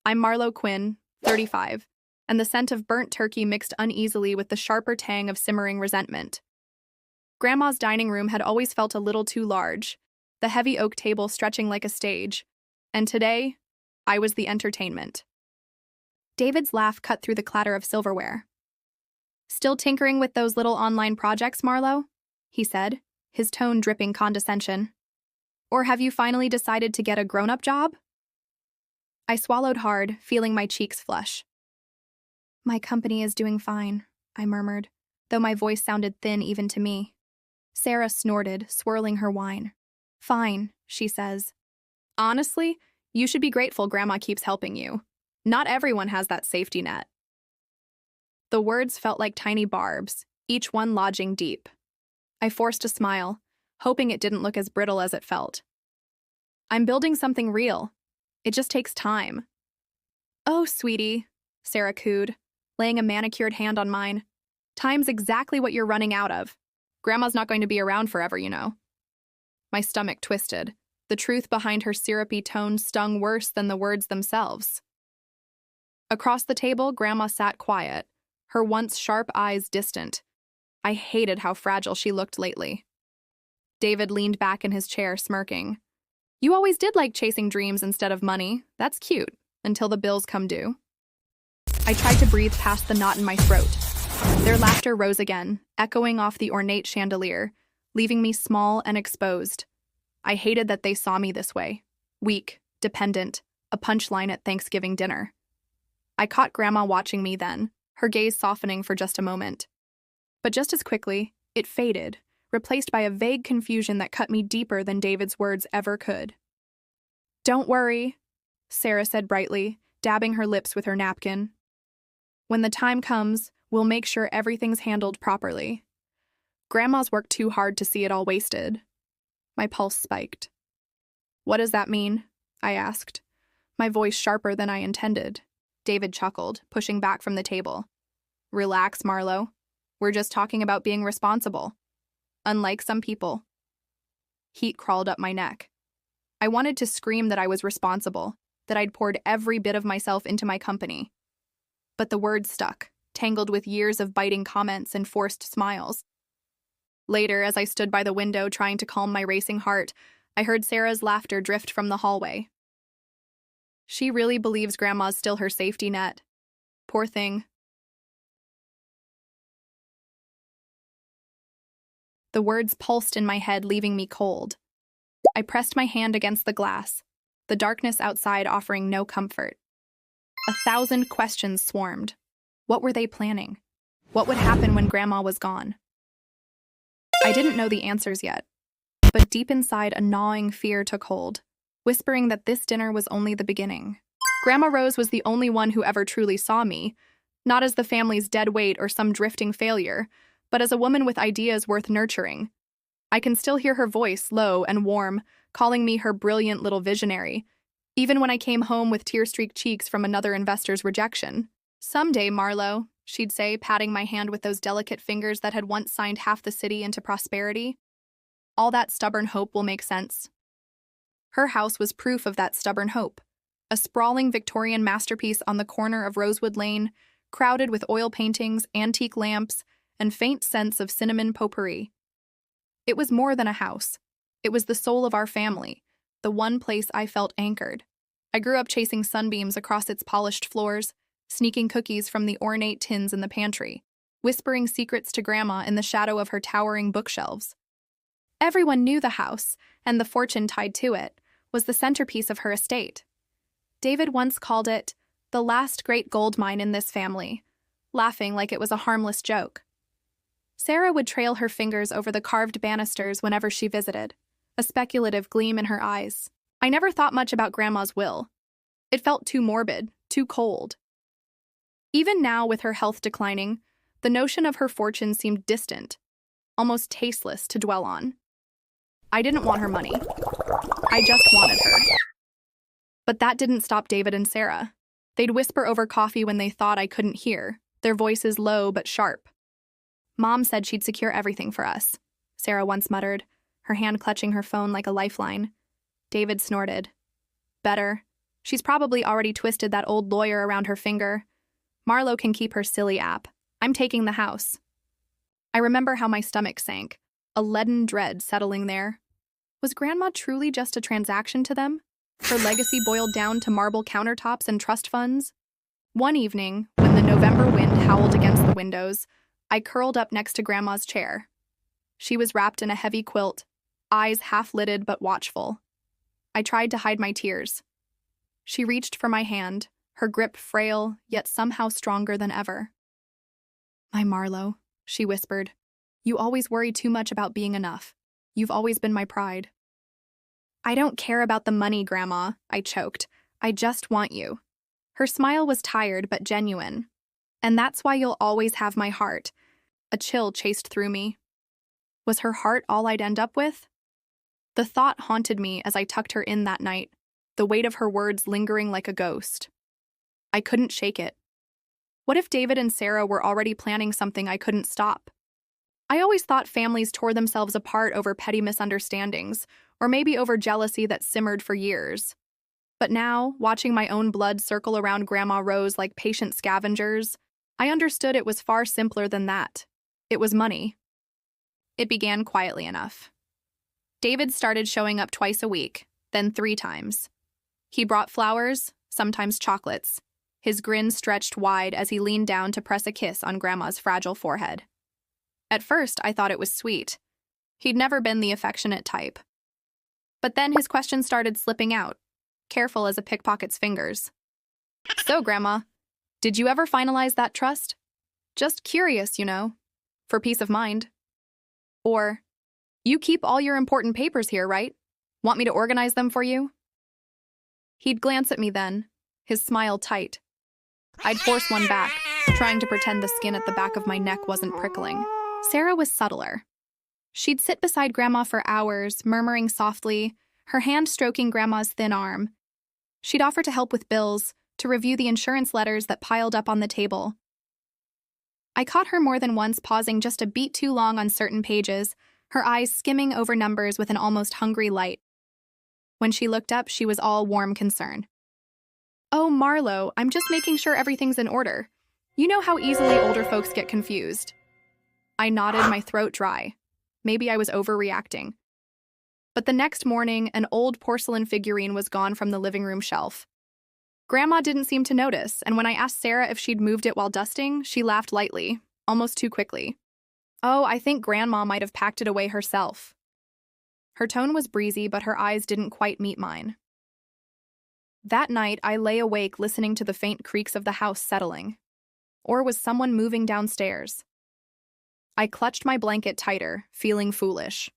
I'm Marlo Quinn, 35, and the scent of burnt turkey mixed uneasily with the sharper tang of simmering resentment. Grandma's dining room had always felt a little too large, the heavy oak table stretching like a stage, and today, I was the entertainment. David's laugh cut through the clatter of silverware. "Still tinkering with those little online projects, Marlo?" he said, his tone dripping condescension. "Or have you finally decided to get a grown-up job?" I swallowed hard, feeling my cheeks flush. "My company is doing fine," I murmured, though my voice sounded thin even to me. Sarah snorted, swirling her wine. "Fine," she says. "Honestly, you should be grateful Grandma keeps helping you. Not everyone has that safety net." The words felt like tiny barbs, each one lodging deep. I forced a smile, hoping it didn't look as brittle as it felt. "I'm building something real. It just takes time." "Oh, sweetie," Sarah cooed, laying a manicured hand on mine. "Time's exactly what you're running out of. Grandma's not going to be around forever, you know." My stomach twisted. The truth behind her syrupy tone stung worse than the words themselves. Across the table, Grandma sat quiet, her once sharp eyes distant. I hated how fragile she looked lately. David leaned back in his chair, smirking. "You always did like chasing dreams instead of money. That's cute, until the bills come due." I tried to breathe past the knot in my throat. Their laughter rose again, echoing off the ornate chandelier, leaving me small and exposed. I hated that they saw me this way. Weak, dependent, a punchline at Thanksgiving dinner. I caught Grandma watching me then, her gaze softening for just a moment. But just as quickly, it faded, replaced by a vague confusion that cut me deeper than David's words ever could. "Don't worry," Sarah said brightly, dabbing her lips with her napkin. "When the time comes, we'll make sure everything's handled properly. Grandma's worked too hard to see it all wasted." My pulse spiked. "What does that mean?" I asked, my voice sharper than I intended. David chuckled, pushing back from the table. "Relax, Marlo. We're just talking about being responsible. Unlike some people." Heat crawled up my neck. I wanted to scream that I was responsible, that I'd poured every bit of myself into my company. But the words stuck, tangled with years of biting comments and forced smiles. Later, as I stood by the window trying to calm my racing heart, I heard Sarah's laughter drift from the hallway. She really believes Grandma's still her safety net. Poor thing. The words pulsed in my head, leaving me cold. I pressed my hand against the glass, the darkness outside offering no comfort. 1,000 questions swarmed. What were they planning? What would happen when Grandma was gone? I didn't know the answers yet, but deep inside a gnawing fear took hold, whispering that this dinner was only the beginning. Grandma Rose was the only one who ever truly saw me, not as the family's dead weight or some drifting failure, but as a woman with ideas worth nurturing. I can still hear her voice, low and warm, calling me her brilliant little visionary, even when I came home with tear-streaked cheeks from another investor's rejection. "Someday, Marlo," she'd say, patting my hand with those delicate fingers that had once signed half the city into prosperity. "All that stubborn hope will make sense." Her house was proof of that stubborn hope. A sprawling Victorian masterpiece on the corner of Rosewood Lane, crowded with oil paintings, antique lamps, and faint scents of cinnamon potpourri. It was more than a house. It was the soul of our family, the one place I felt anchored. I grew up chasing sunbeams across its polished floors, sneaking cookies from the ornate tins in the pantry, whispering secrets to Grandma in the shadow of her towering bookshelves. Everyone knew the house, and the fortune tied to it, was the centerpiece of her estate. David once called it the last great gold mine in this family, laughing like it was a harmless joke. Sarah would trail her fingers over the carved banisters whenever she visited, a speculative gleam in her eyes. I never thought much about Grandma's will. It felt too morbid, too cold. Even now, with her health declining, the notion of her fortune seemed distant, almost tasteless to dwell on. I didn't want her money. I just wanted her. But that didn't stop David and Sarah. They'd whisper over coffee when they thought I couldn't hear, their voices low but sharp. "Mom said she'd secure everything for us," Sarah once muttered, her hand clutching her phone like a lifeline. David snorted. "Better. She's probably already twisted that old lawyer around her finger. Marlo can keep her silly app. I'm taking the house. I remember how my stomach sank, a leaden dread settling there. Was Grandma truly just a transaction to them? Her legacy boiled down to marble countertops and trust funds? One evening, when the November wind howled against the windows, I curled up next to Grandma's chair. She was wrapped in a heavy quilt, eyes half-lidded but watchful. I tried to hide my tears. She reached for my hand, her grip frail, yet somehow stronger than ever. "My Marlo," she whispered, "you always worry too much about being enough. You've always been my pride." "I don't care about the money, Grandma," I choked. "I just want you." Her smile was tired but genuine. "And that's why you'll always have my heart." A chill chased through me. Was her heart all I'd end up with? The thought haunted me as I tucked her in that night, the weight of her words lingering like a ghost. I couldn't shake it. What if David and Sarah were already planning something I couldn't stop? I always thought families tore themselves apart over petty misunderstandings, or maybe over jealousy that simmered for years. But now, watching my own blood circle around Grandma Rose like patient scavengers, I understood it was far simpler than that. It was money. It began quietly enough. David started showing up twice a week, then 3 times. He brought flowers, sometimes chocolates. His grin stretched wide as he leaned down to press a kiss on Grandma's fragile forehead. At first, I thought it was sweet. He'd never been the affectionate type. But then his questions started slipping out, careful as a pickpocket's fingers. "So, Grandma, did you ever finalize that trust? Just curious, for peace of mind." Or, "You keep all your important papers here, right? Want me to organize them for you?" He'd glance at me then, his smile tight. I'd force one back, trying to pretend the skin at the back of my neck wasn't prickling. Sarah was subtler. She'd sit beside Grandma for hours, murmuring softly, her hand stroking Grandma's thin arm. She'd offer to help with bills, to review the insurance letters that piled up on the table. I caught her more than once pausing just a beat too long on certain pages, her eyes skimming over numbers with an almost hungry light. When she looked up, she was all warm concern. "Oh, Marlo, I'm just making sure everything's in order. You know how easily older folks get confused." I nodded, my throat dry. Maybe I was overreacting. But the next morning, an old porcelain figurine was gone from the living room shelf. Grandma didn't seem to notice, and when I asked Sarah if she'd moved it while dusting, she laughed lightly, almost too quickly. "Oh, I think Grandma might have packed it away herself." Her tone was breezy, but her eyes didn't quite meet mine. That night, I lay awake listening to the faint creaks of the house settling. Or was someone moving downstairs? I clutched my blanket tighter, feeling foolish.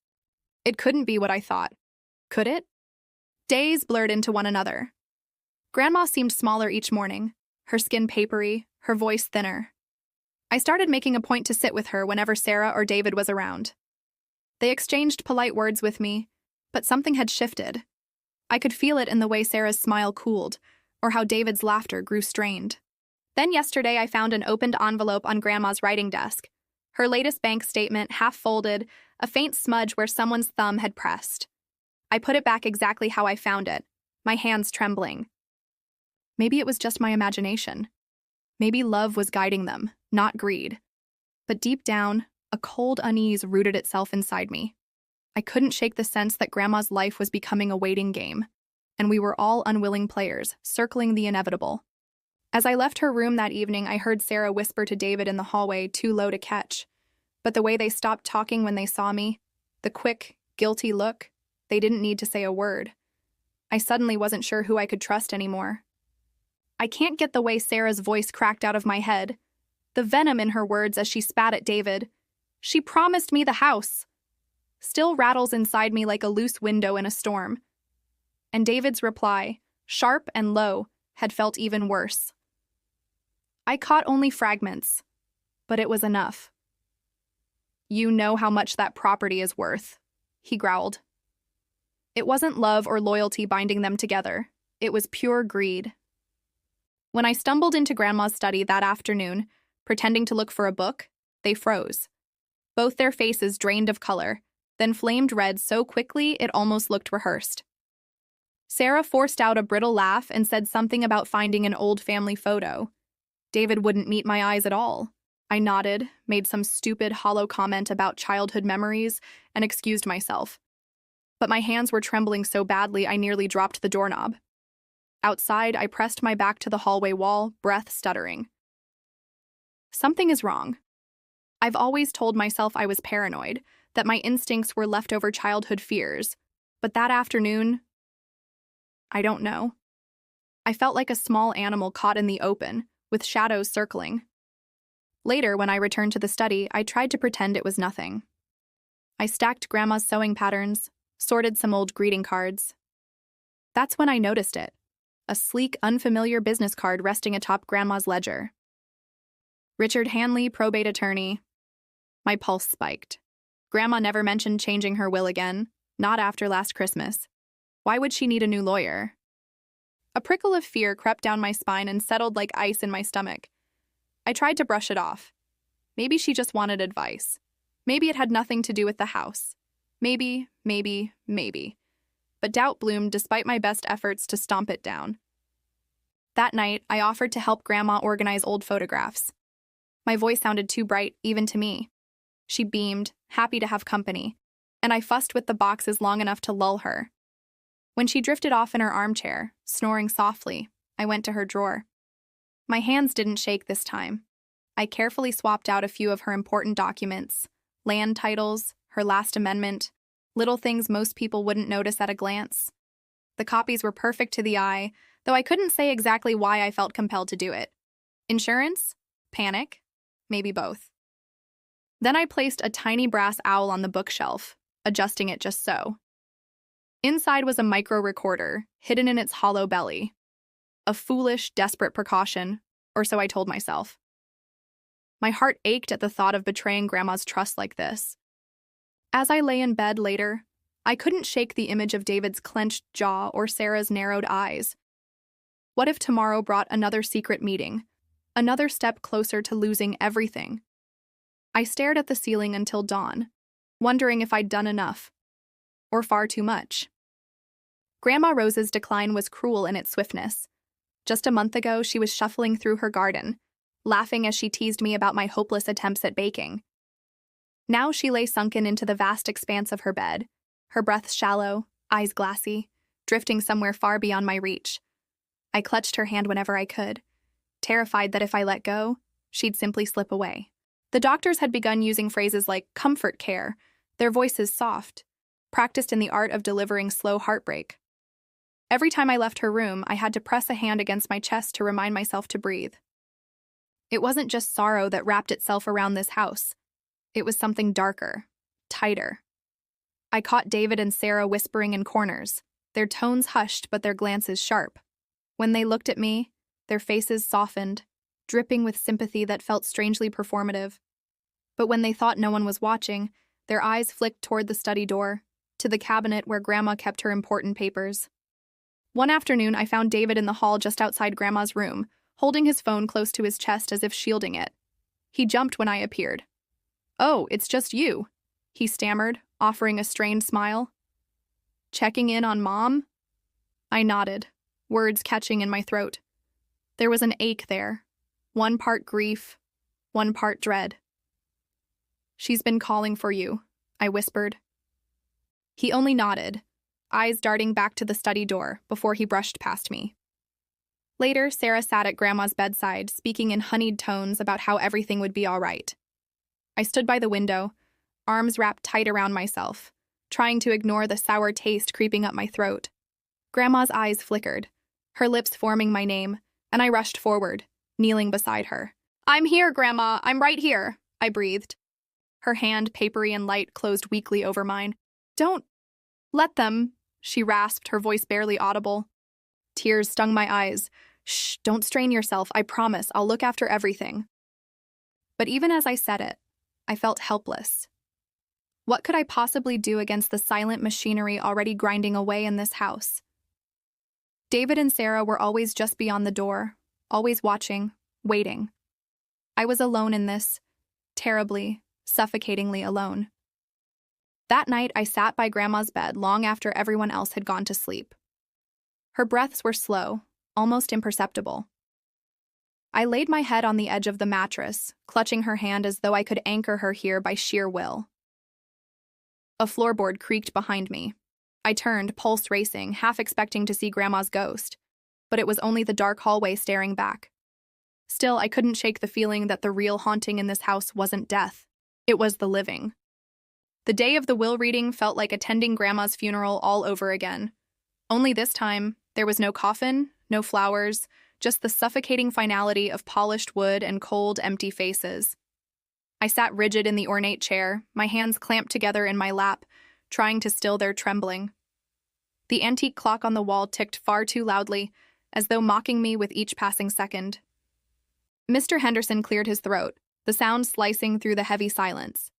It couldn't be what I thought. Could it? Days blurred into one another. Grandma seemed smaller each morning, her skin papery, her voice thinner. I started making a point to sit with her whenever Sarah or David was around. They exchanged polite words with me, but something had shifted. I could feel it in the way Sarah's smile cooled, or how David's laughter grew strained. Then yesterday I found an opened envelope on Grandma's writing desk. Her latest bank statement, half folded, a faint smudge where someone's thumb had pressed. I put it back exactly how I found it, my hands trembling. Maybe it was just my imagination. Maybe love was guiding them, not greed. But deep down, a cold unease rooted itself inside me. I couldn't shake the sense that Grandma's life was becoming a waiting game, and we were all unwilling players, circling the inevitable. As I left her room that evening, I heard Sarah whisper to David in the hallway, too low to catch. But the way they stopped talking when they saw me, the quick, guilty look, they didn't need to say a word. I suddenly wasn't sure who I could trust anymore. I can't get the way Sarah's voice cracked out of my head, the venom in her words as she spat at David. "She promised me the house," still rattles inside me like a loose window in a storm. And David's reply, sharp and low, had felt even worse. I caught only fragments, but it was enough. "You know how much that property is worth," he growled. It wasn't love or loyalty binding them together. It was pure greed. When I stumbled into Grandma's study that afternoon, pretending to look for a book, they froze. Both their faces drained of color, then flamed red so quickly it almost looked rehearsed. Sarah forced out a brittle laugh and said something about finding an old family photo. David wouldn't meet my eyes at all. I nodded, made some stupid, hollow comment about childhood memories, and excused myself. But my hands were trembling so badly I nearly dropped the doorknob. Outside, I pressed my back to the hallway wall, breath stuttering. Something is wrong. I've always told myself I was paranoid, that my instincts were leftover childhood fears, but that afternoon, I don't know. I felt like a small animal caught in the open, with shadows circling. Later, when I returned to the study, I tried to pretend it was nothing. I stacked Grandma's sewing patterns, sorted some old greeting cards. That's when I noticed it. A sleek, unfamiliar business card resting atop Grandma's ledger. Richard Hanley, probate attorney. My pulse spiked. Grandma never mentioned changing her will again, not after last Christmas. Why would she need a new lawyer? A prickle of fear crept down my spine and settled like ice in my stomach. I tried to brush it off. Maybe she just wanted advice. Maybe it had nothing to do with the house. Maybe. But doubt bloomed despite my best efforts to stomp it down. That night, I offered to help Grandma organize old photographs. My voice sounded too bright, even to me. She beamed, happy to have company, and I fussed with the boxes long enough to lull her. When she drifted off in her armchair, snoring softly, I went to her drawer. My hands didn't shake this time. I carefully swapped out a few of her important documents, land titles, her last amendment, little things most people wouldn't notice at a glance. The copies were perfect to the eye, though I couldn't say exactly why I felt compelled to do it. Insurance? Panic? Maybe both. Then I placed a tiny brass owl on the bookshelf, adjusting it just so. Inside was a micro recorder, hidden in its hollow belly. A foolish, desperate precaution, or so I told myself. My heart ached at the thought of betraying Grandma's trust like this. As I lay in bed later, I couldn't shake the image of David's clenched jaw or Sarah's narrowed eyes. What if tomorrow brought another secret meeting, another step closer to losing everything? I stared at the ceiling until dawn, wondering if I'd done enough, or far too much. Grandma Rose's decline was cruel in its swiftness. Just a month ago, she was shuffling through her garden, laughing as she teased me about my hopeless attempts at baking. Now she lay sunken into the vast expanse of her bed, her breath shallow, eyes glassy, drifting somewhere far beyond my reach. I clutched her hand whenever I could, terrified that if I let go, she'd simply slip away. The doctors had begun using phrases like comfort care, their voices soft, practiced in the art of delivering slow heartbreak. Every time I left her room, I had to press a hand against my chest to remind myself to breathe. It wasn't just sorrow that wrapped itself around this house. It was something darker, tighter. I caught David and Sarah whispering in corners, their tones hushed but their glances sharp. When they looked at me, their faces softened, dripping with sympathy that felt strangely performative. But when they thought no one was watching, their eyes flicked toward the study door, to the cabinet where Grandma kept her important papers. One afternoon, I found David in the hall just outside Grandma's room, holding his phone close to his chest as if shielding it. He jumped when I appeared. "Oh, it's just you," he stammered, offering a strained smile. "Checking in on Mom?" I nodded, words catching in my throat. There was an ache there, one part grief, one part dread. "She's been calling for you," I whispered. He only nodded, eyes darting back to the study door before he brushed past me. Later, Sarah sat at Grandma's bedside, speaking in honeyed tones about how everything would be all right. I stood by the window, arms wrapped tight around myself, trying to ignore the sour taste creeping up my throat. Grandma's eyes flickered, her lips forming my name, and I rushed forward, kneeling beside her. "I'm here, Grandma, I'm right here," I breathed. Her hand, papery and light, closed weakly over mine. "Don't let them," she rasped, her voice barely audible. Tears stung my eyes. "Shh, don't strain yourself, I promise, I'll look after everything." But even as I said it, I felt helpless. What could I possibly do against the silent machinery already grinding away in this house? David and Sarah were always just beyond the door, always watching, waiting. I was alone in this, terribly, suffocatingly alone. That night, I sat by Grandma's bed long after everyone else had gone to sleep. Her breaths were slow, almost imperceptible. I laid my head on the edge of the mattress, clutching her hand as though I could anchor her here by sheer will. A floorboard creaked behind me. I turned, pulse racing, half expecting to see Grandma's ghost, but it was only the dark hallway staring back. Still, I couldn't shake the feeling that the real haunting in this house wasn't death. It was the living. The day of the will reading felt like attending Grandma's funeral all over again. Only this time, there was no coffin, no flowers, just the suffocating finality of polished wood and cold, empty faces. I sat rigid in the ornate chair, my hands clamped together in my lap, trying to still their trembling. The antique clock on the wall ticked far too loudly, as though mocking me with each passing second. Mr. Henderson cleared his throat, the sound slicing through the heavy silence.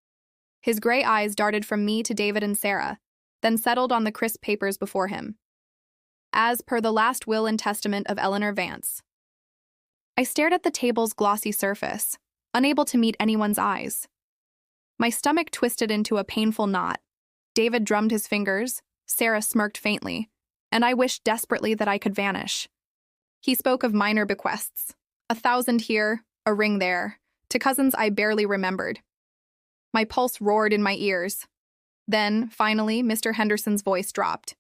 His gray eyes darted from me to David and Sarah, then settled on the crisp papers before him. As per the last will and testament of Eleanor Vance. I stared at the table's glossy surface, unable to meet anyone's eyes. My stomach twisted into a painful knot. David drummed his fingers, Sarah smirked faintly, and I wished desperately that I could vanish. He spoke of minor bequests, 1,000 here, a ring there, to cousins I barely remembered. My pulse roared in my ears. Then, finally, Mr. Henderson's voice dropped.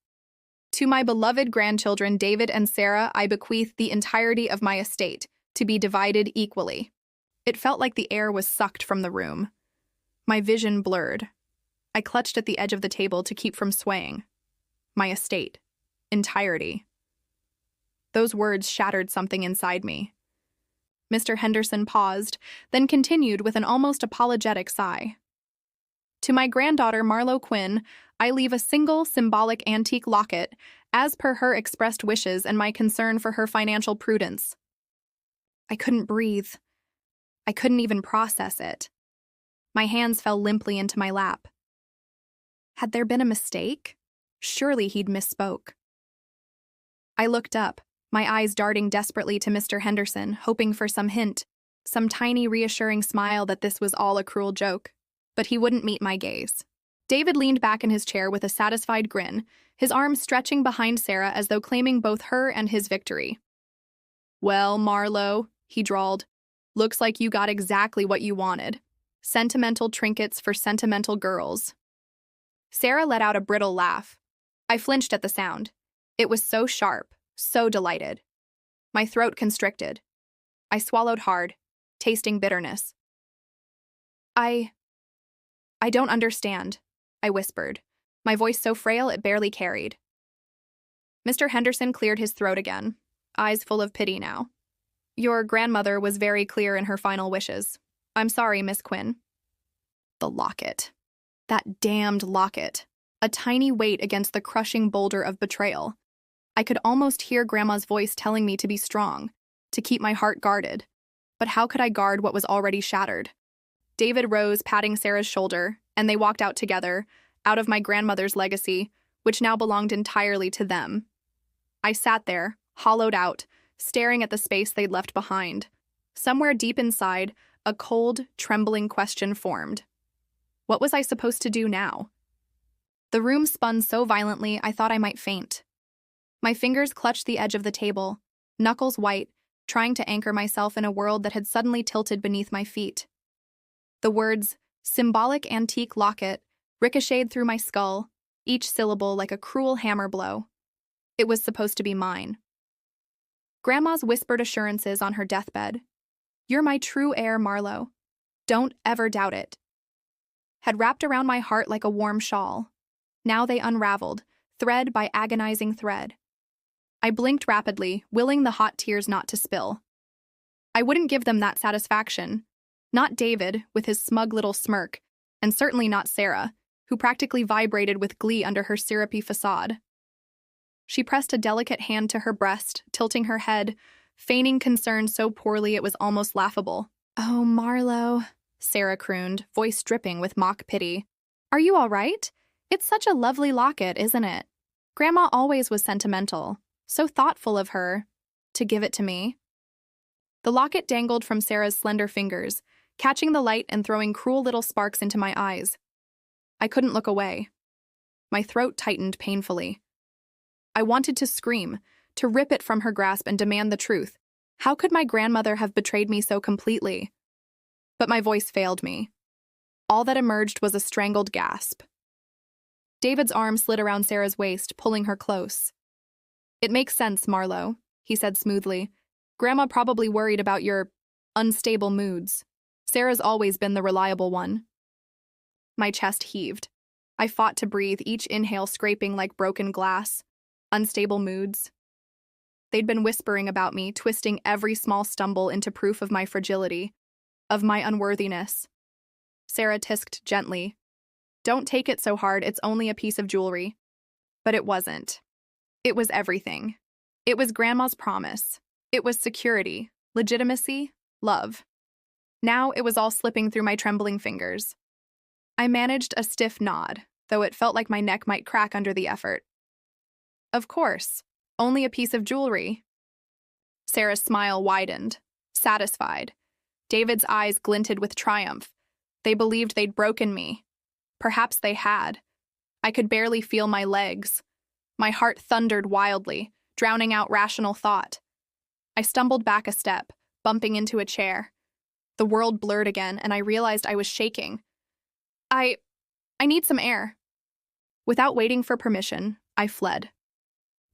To my beloved grandchildren David and Sarah, I bequeath the entirety of my estate, to be divided equally. It felt like the air was sucked from the room. My vision blurred. I clutched at the edge of the table to keep from swaying. My estate. Entirety. Those words shattered something inside me. Mr. Henderson paused, then continued with an almost apologetic sigh. To my granddaughter Marlo Quinn, I leave a single symbolic antique locket, as per her expressed wishes and my concern for her financial prudence. I couldn't breathe. I couldn't even process it. My hands fell limply into my lap. Had there been a mistake? Surely he'd misspoke. I looked up, my eyes darting desperately to Mr. Henderson, hoping for some hint, some tiny reassuring smile that this was all a cruel joke. But he wouldn't meet my gaze. David leaned back in his chair with a satisfied grin, his arms stretching behind Sarah as though claiming both her and his victory. Well, Marlo, he drawled, looks like you got exactly what you wanted. Sentimental trinkets for sentimental girls. Sarah let out a brittle laugh. I flinched at the sound. It was so sharp, so delighted. My throat constricted. I swallowed hard, tasting bitterness. I don't understand, I whispered, my voice so frail it barely carried. Mr. Henderson cleared his throat again, eyes full of pity now. Your grandmother was very clear in her final wishes. I'm sorry, Miss Quinn. The locket. That damned locket. A tiny weight against the crushing boulder of betrayal. I could almost hear Grandma's voice telling me to be strong, to keep my heart guarded. But how could I guard what was already shattered? David rose, patting Sarah's shoulder, and they walked out together, out of my grandmother's legacy, which now belonged entirely to them. I sat there, hollowed out, staring at the space they'd left behind. Somewhere deep inside, a cold, trembling question formed. What was I supposed to do now? The room spun so violently I thought I might faint. My fingers clutched the edge of the table, knuckles white, trying to anchor myself in a world that had suddenly tilted beneath my feet. The words, symbolic antique locket, ricocheted through my skull, each syllable like a cruel hammer blow. It was supposed to be mine. Grandma's whispered assurances on her deathbed. You're my true heir, Marlo. Don't ever doubt it. Had wrapped around my heart like a warm shawl. Now they unraveled, thread by agonizing thread. I blinked rapidly, willing the hot tears not to spill. I wouldn't give them that satisfaction. Not David, with his smug little smirk, and certainly not Sarah, who practically vibrated with glee under her syrupy facade. She pressed a delicate hand to her breast, tilting her head, feigning concern so poorly it was almost laughable. Oh, Marlo, Sarah crooned, voice dripping with mock pity. Are you all right? It's such a lovely locket, isn't it? Grandma always was sentimental, so thoughtful of her, to give it to me. The locket dangled from Sarah's slender fingers, catching the light and throwing cruel little sparks into my eyes. I couldn't look away. My throat tightened painfully. I wanted to scream, to rip it from her grasp and demand the truth. How could my grandmother have betrayed me so completely? But my voice failed me. All that emerged was a strangled gasp. David's arm slid around Sarah's waist, pulling her close. "It makes sense, Marlo," he said smoothly. "Grandma probably worried about your unstable moods. Sarah's always been the reliable one." My chest heaved. I fought to breathe, each inhale scraping like broken glass. Unstable moods. They'd been whispering about me, twisting every small stumble into proof of my fragility, of my unworthiness. Sarah tisked gently. "Don't take it so hard, it's only a piece of jewelry." But it wasn't. It was everything. It was Grandma's promise. It was security, legitimacy, love. Now it was all slipping through my trembling fingers. I managed a stiff nod, though it felt like my neck might crack under the effort. "Of course, only a piece of jewelry." Sarah's smile widened, satisfied. David's eyes glinted with triumph. They believed they'd broken me. Perhaps they had. I could barely feel my legs. My heart thundered wildly, drowning out rational thought. I stumbled back a step, bumping into a chair. The world blurred again, and I realized I was shaking. I need some air." Without waiting for permission, I fled.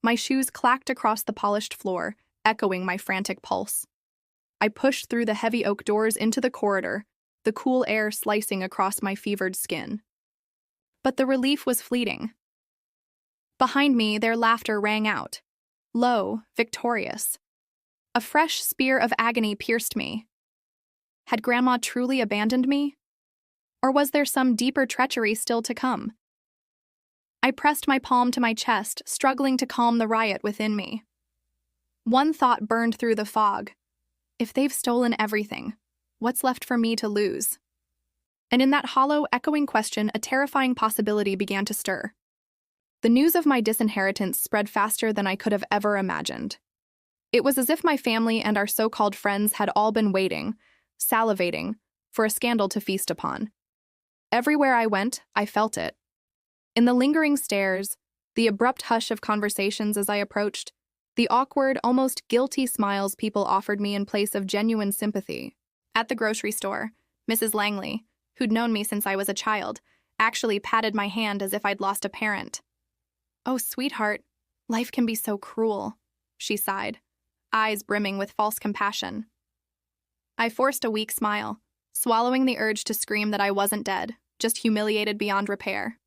My shoes clacked across the polished floor, echoing my frantic pulse. I pushed through the heavy oak doors into the corridor, the cool air slicing across my fevered skin. But the relief was fleeting. Behind me, their laughter rang out, low, victorious. A fresh spear of agony pierced me. Had Grandma truly abandoned me? Or was there some deeper treachery still to come? I pressed my palm to my chest, struggling to calm the riot within me. One thought burned through the fog. If they've stolen everything, what's left for me to lose? And in that hollow, echoing question, a terrifying possibility began to stir. The news of my disinheritance spread faster than I could have ever imagined. It was as if my family and our so-called friends had all been waiting, salivating, for a scandal to feast upon. Everywhere I went, I felt it. In the lingering stares, the abrupt hush of conversations as I approached, the awkward, almost guilty smiles people offered me in place of genuine sympathy. At the grocery store, Mrs. Langley, who'd known me since I was a child, actually patted my hand as if I'd lost a parent. "Oh, sweetheart, life can be so cruel," she sighed, eyes brimming with false compassion. I forced a weak smile, swallowing the urge to scream that I wasn't dead, just humiliated beyond repair.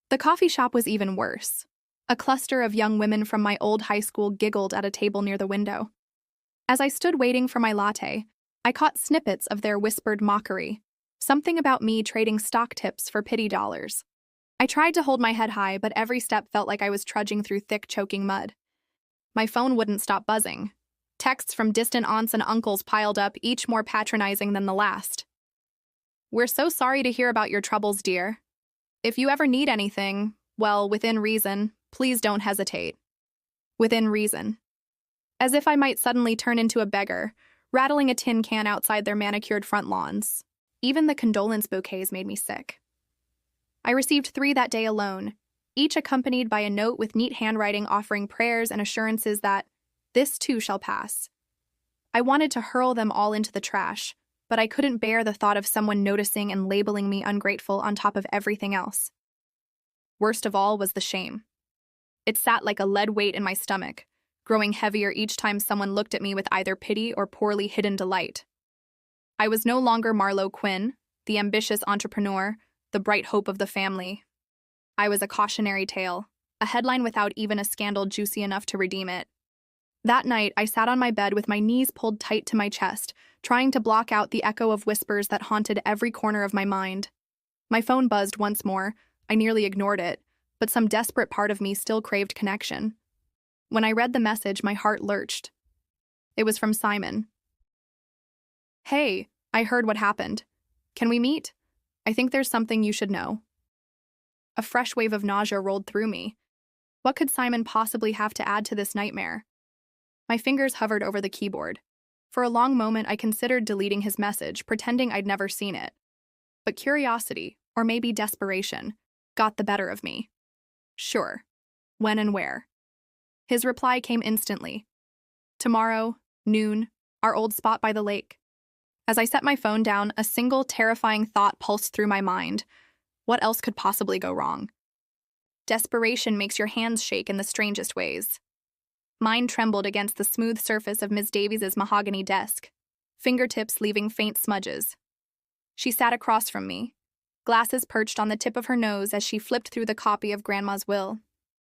The coffee shop was even worse. A cluster of young women from my old high school giggled at a table near the window. As I stood waiting for my latte, I caught snippets of their whispered mockery, something about me trading stock tips for pity dollars. I tried to hold my head high, but every step felt like I was trudging through thick, choking mud. My phone wouldn't stop buzzing. Texts from distant aunts and uncles piled up, each more patronizing than the last. "We're so sorry to hear about your troubles, dear. If you ever need anything, well, within reason, please don't hesitate." Within reason. As if I might suddenly turn into a beggar, rattling a tin can outside their manicured front lawns. Even the condolence bouquets made me sick. I received 3 that day alone, each accompanied by a note with neat handwriting offering prayers and assurances that this too shall pass. I wanted to hurl them all into the trash, but I couldn't bear the thought of someone noticing and labeling me ungrateful on top of everything else. Worst of all was the shame. It sat like a lead weight in my stomach, growing heavier each time someone looked at me with either pity or poorly hidden delight. I was no longer Marlo Quinn, the ambitious entrepreneur, the bright hope of the family. I was a cautionary tale, a headline without even a scandal juicy enough to redeem it. That night, I sat on my bed with my knees pulled tight to my chest, trying to block out the echo of whispers that haunted every corner of my mind. My phone buzzed once more. I nearly ignored it, but some desperate part of me still craved connection. When I read the message, my heart lurched. It was from Simon. "Hey, I heard what happened. Can we meet? I think there's something you should know." A fresh wave of nausea rolled through me. What could Simon possibly have to add to this nightmare? My fingers hovered over the keyboard. For a long moment, I considered deleting his message, pretending I'd never seen it. But curiosity, or maybe desperation, got the better of me. Sure. When and where? His reply came instantly. Tomorrow, noon, our old spot by the lake. As I set my phone down, a single terrifying thought pulsed through my mind. What else could possibly go wrong? Desperation makes your hands shake in the strangest ways. Mine trembled against the smooth surface of Miss Davies's mahogany desk, fingertips leaving faint smudges. She sat across from me, glasses perched on the tip of her nose as she flipped through the copy of Grandma's will.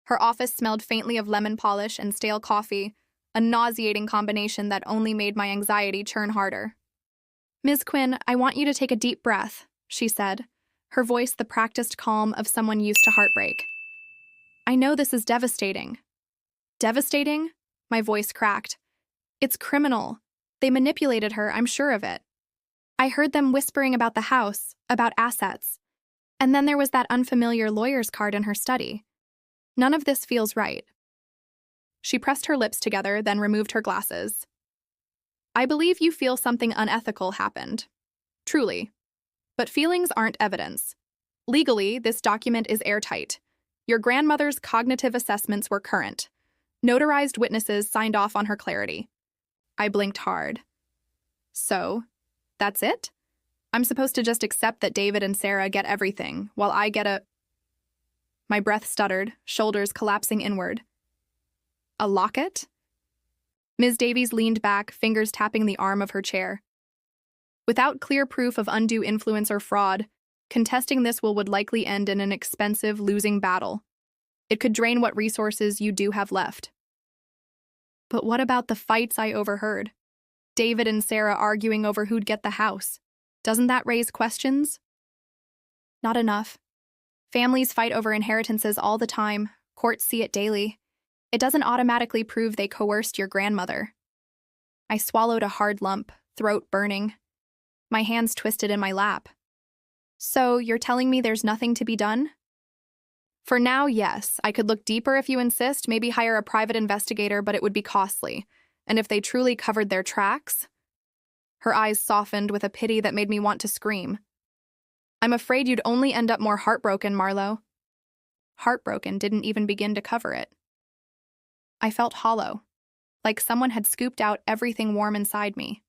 Her office smelled faintly of lemon polish and stale coffee, a nauseating combination that only made my anxiety churn harder. "Ms. Quinn, I want you to take a deep breath," she said, her voice the practiced calm of someone used to heartbreak. "I know this is devastating." "Devastating?" My voice cracked. "It's criminal. They manipulated her, I'm sure of it. I heard them whispering about the house, about assets. And then there was that unfamiliar lawyer's card in her study. None of this feels right." She pressed her lips together, then removed her glasses. "I believe you feel something unethical happened. Truly. But feelings aren't evidence. Legally, this document is airtight. Your grandmother's cognitive assessments were current. Notarized witnesses signed off on her clarity." I blinked hard. "So, that's it? I'm supposed to just accept that David and Sarah get everything, while I get a—" My breath stuttered, shoulders collapsing inward. "A locket?" Ms. Davies leaned back, fingers tapping the arm of her chair. "Without clear proof of undue influence or fraud, contesting this would likely end in an expensive, losing battle. It could drain what resources you do have left." "But what about the fights I overheard? David and Sarah arguing over who'd get the house. Doesn't that raise questions?" "Not enough. Families fight over inheritances all the time. Courts see it daily. It doesn't automatically prove they coerced your grandmother." I swallowed a hard lump, throat burning. My hands twisted in my lap. "So, you're telling me there's nothing to be done?" "For now, yes. I could look deeper if you insist, maybe hire a private investigator, but it would be costly. And if they truly covered their tracks—" Her eyes softened with a pity that made me want to scream. "I'm afraid you'd only end up more heartbroken, Marlo." Heartbroken didn't even begin to cover it. I felt hollow, like someone had scooped out everything warm inside me,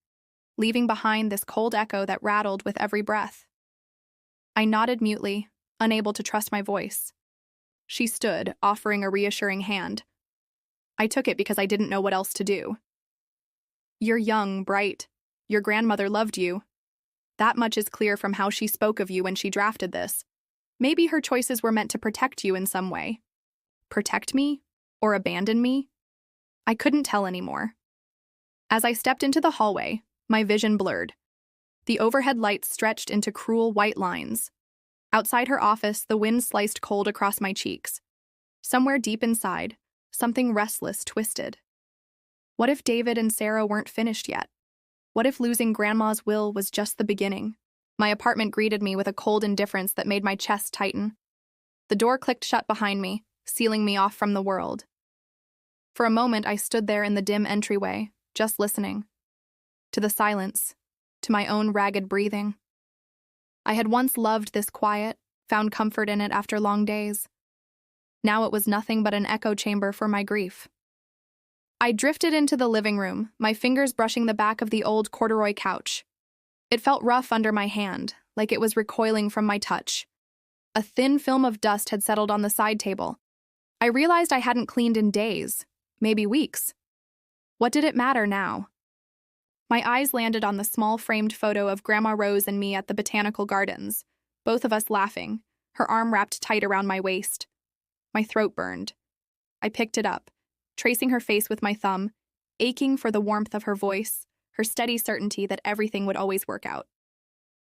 leaving behind this cold echo that rattled with every breath. I nodded mutely, unable to trust my voice. She stood, offering a reassuring hand. I took it because I didn't know what else to do. "You're young, bright. Your grandmother loved you. That much is clear from how she spoke of you when she drafted this. Maybe her choices were meant to protect you in some way. Protect me? Or abandon me?" I couldn't tell anymore. As I stepped into the hallway, my vision blurred. The overhead lights stretched into cruel white lines. Outside her office, the wind sliced cold across my cheeks. Somewhere deep inside, something restless twisted. What if David and Sarah weren't finished yet? What if losing Grandma's will was just the beginning? My apartment greeted me with a cold indifference that made my chest tighten. The door clicked shut behind me, sealing me off from the world. For a moment, I stood there in the dim entryway, just listening. To the silence, to my own ragged breathing. I had once loved this quiet, found comfort in it after long days. Now it was nothing but an echo chamber for my grief. I drifted into the living room, my fingers brushing the back of the old corduroy couch. It felt rough under my hand, like it was recoiling from my touch. A thin film of dust had settled on the side table. I realized I hadn't cleaned in days, maybe weeks. What did it matter now? My eyes landed on the small framed photo of Grandma Rose and me at the botanical gardens, both of us laughing, her arm wrapped tight around my waist. My throat burned. I picked it up, tracing her face with my thumb, aching for the warmth of her voice, her steady certainty that everything would always work out.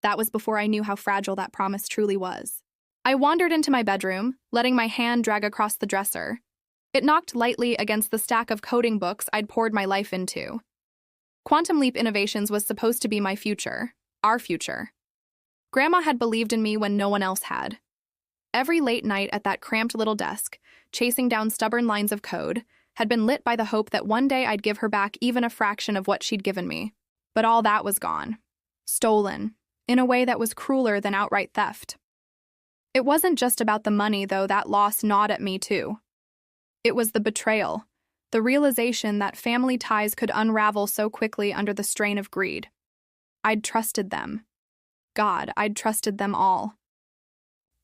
That was before I knew how fragile that promise truly was. I wandered into my bedroom, letting my hand drag across the dresser. It knocked lightly against the stack of coding books I'd poured my life into. Quantum Leap Innovations was supposed to be my future, our future. Grandma had believed in me when no one else had. Every late night at that cramped little desk, chasing down stubborn lines of code, had been lit by the hope that one day I'd give her back even a fraction of what she'd given me. But all that was gone. Stolen, in a way that was crueler than outright theft. It wasn't just about the money, though that loss gnawed at me too. It was the betrayal, The realization that family ties could unravel so quickly under the strain of greed. I'd trusted them. God, I'd trusted them all.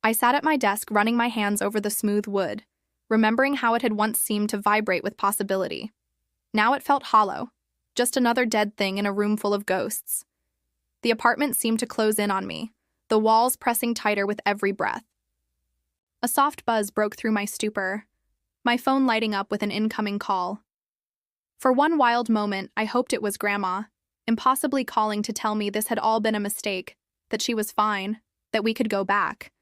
I sat at my desk running my hands over the smooth wood, remembering how it had once seemed to vibrate with possibility. Now it felt hollow, just another dead thing in a room full of ghosts. The apartment seemed to close in on me, the walls pressing tighter with every breath. A soft buzz broke through my stupor, my phone lighting up with an incoming call. For one wild moment, I hoped it was Grandma, impossibly calling to tell me this had all been a mistake, that she was fine, that we could go back.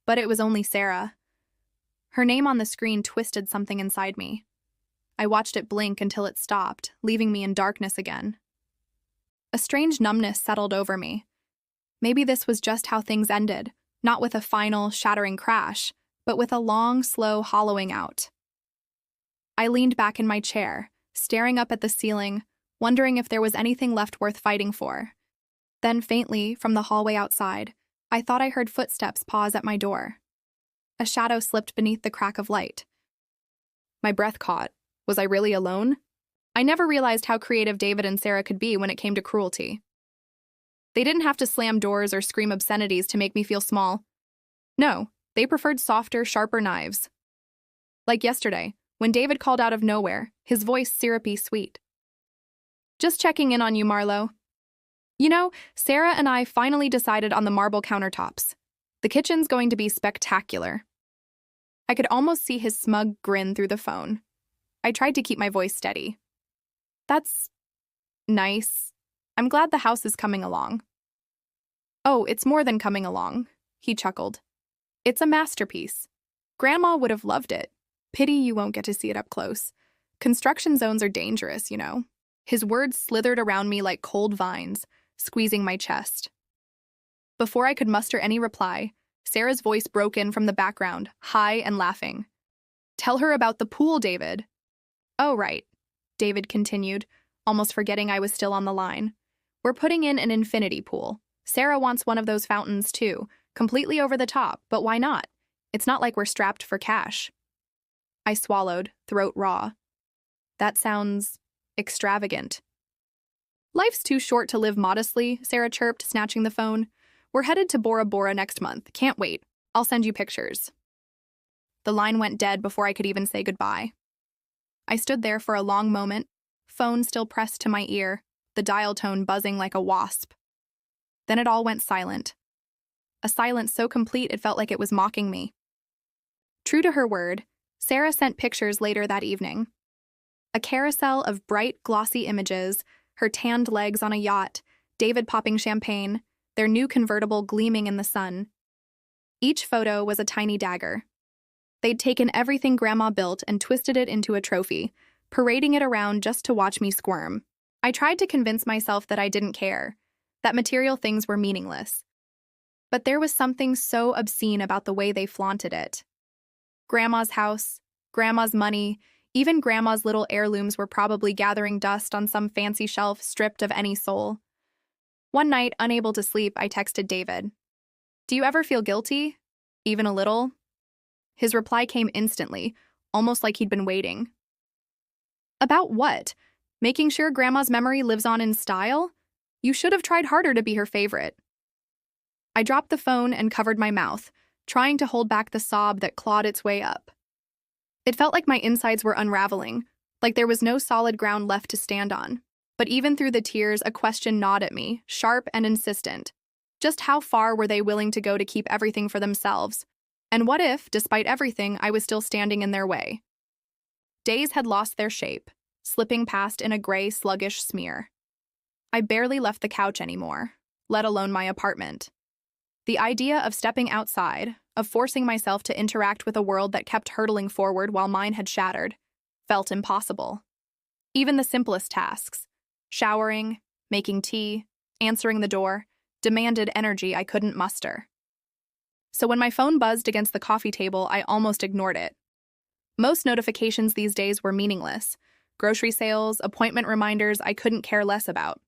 But it was only Sarah. Her name on the screen twisted something inside me. I watched it blink until it stopped, leaving me in darkness again. A strange numbness settled over me. Maybe this was just how things ended, not with a final, shattering crash, but with a long, slow hollowing out. I leaned back in my chair, staring up at the ceiling, wondering if there was anything left worth fighting for. Then faintly, from the hallway outside, I thought I heard footsteps pause at my door. A shadow slipped beneath the crack of light. My breath caught. Was I really alone? I never realized how creative David and Sarah could be when it came to cruelty. They didn't have to slam doors or scream obscenities to make me feel small. No, they preferred softer, sharper knives. Like yesterday, when David called out of nowhere, his voice syrupy sweet. "Just checking in on you, Marlo. You know, Sarah and I finally decided on the marble countertops. The kitchen's going to be spectacular." I could almost see his smug grin through the phone. I tried to keep my voice steady. "That's nice. I'm glad the house is coming along." "Oh, it's more than coming along," he chuckled. "It's a masterpiece. Grandma would have loved it. Pity you won't get to see it up close. Construction zones are dangerous, you know." His words slithered around me like cold vines, squeezing my chest. Before I could muster any reply, Sarah's voice broke in from the background, high and laughing. "Tell her about the pool, David." "Oh, right," David continued, almost forgetting I was still on the line. "We're putting in an infinity pool. Sarah wants one of those fountains, too, completely over the top, but why not? It's not like we're strapped for cash." I swallowed, throat raw. That sounds extravagant. "Life's too short to live modestly," Sarah chirped, snatching the phone. "We're headed to Bora Bora next month. Can't wait. I'll send you pictures." The line went dead before I could even say goodbye. I stood there for a long moment, phone still pressed to my ear, the dial tone buzzing like a wasp. Then it all went silent. A silence so complete it felt like it was mocking me. True to her word, Sarah sent pictures later that evening. A carousel of bright, glossy images, her tanned legs on a yacht, David popping champagne, their new convertible gleaming in the sun. Each photo was a tiny dagger. They'd taken everything Grandma built and twisted it into a trophy, parading it around just to watch me squirm. I tried to convince myself that I didn't care, that material things were meaningless. But there was something so obscene about the way they flaunted it. Grandma's house, Grandma's money, even Grandma's little heirlooms were probably gathering dust on some fancy shelf stripped of any soul. One night, unable to sleep, I texted David. "Do you ever feel guilty? Even a little?" His reply came instantly, almost like he'd been waiting. "About what? Making sure Grandma's memory lives on in style? You should have tried harder to be her favorite." I dropped the phone and covered my mouth, trying to hold back the sob that clawed its way up. It felt like my insides were unraveling, like there was no solid ground left to stand on. But even through the tears, a question gnawed at me, sharp and insistent. Just how far were they willing to go to keep everything for themselves? And what if, despite everything, I was still standing in their way? Days had lost their shape, slipping past in a gray, sluggish smear. I barely left the couch anymore, let alone my apartment. The idea of stepping outside, of forcing myself to interact with a world that kept hurtling forward while mine had shattered, felt impossible. Even the simplest tasks, showering, making tea, answering the door, demanded energy I couldn't muster. So when my phone buzzed against the coffee table, I almost ignored it. Most notifications these days were meaningless. Grocery sales, appointment reminders I couldn't care less about.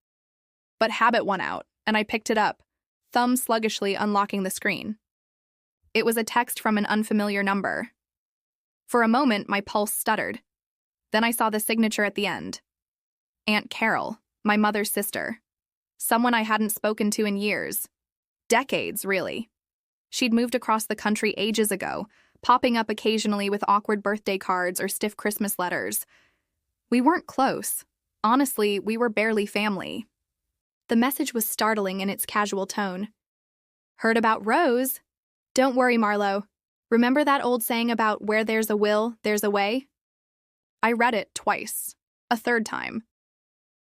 But habit won out, and I picked it up, thumb sluggishly unlocking the screen. It was a text from an unfamiliar number. For a moment, my pulse stuttered. Then I saw the signature at the end. Aunt Carol, my mother's sister. Someone I hadn't spoken to in years. Decades, really. She'd moved across the country ages ago, popping up occasionally with awkward birthday cards or stiff Christmas letters. We weren't close. Honestly, we were barely family. The message was startling in its casual tone. Heard about Rose? Don't worry, Marlo. Remember that old saying about where there's a will, there's a way? I read it twice. A third time.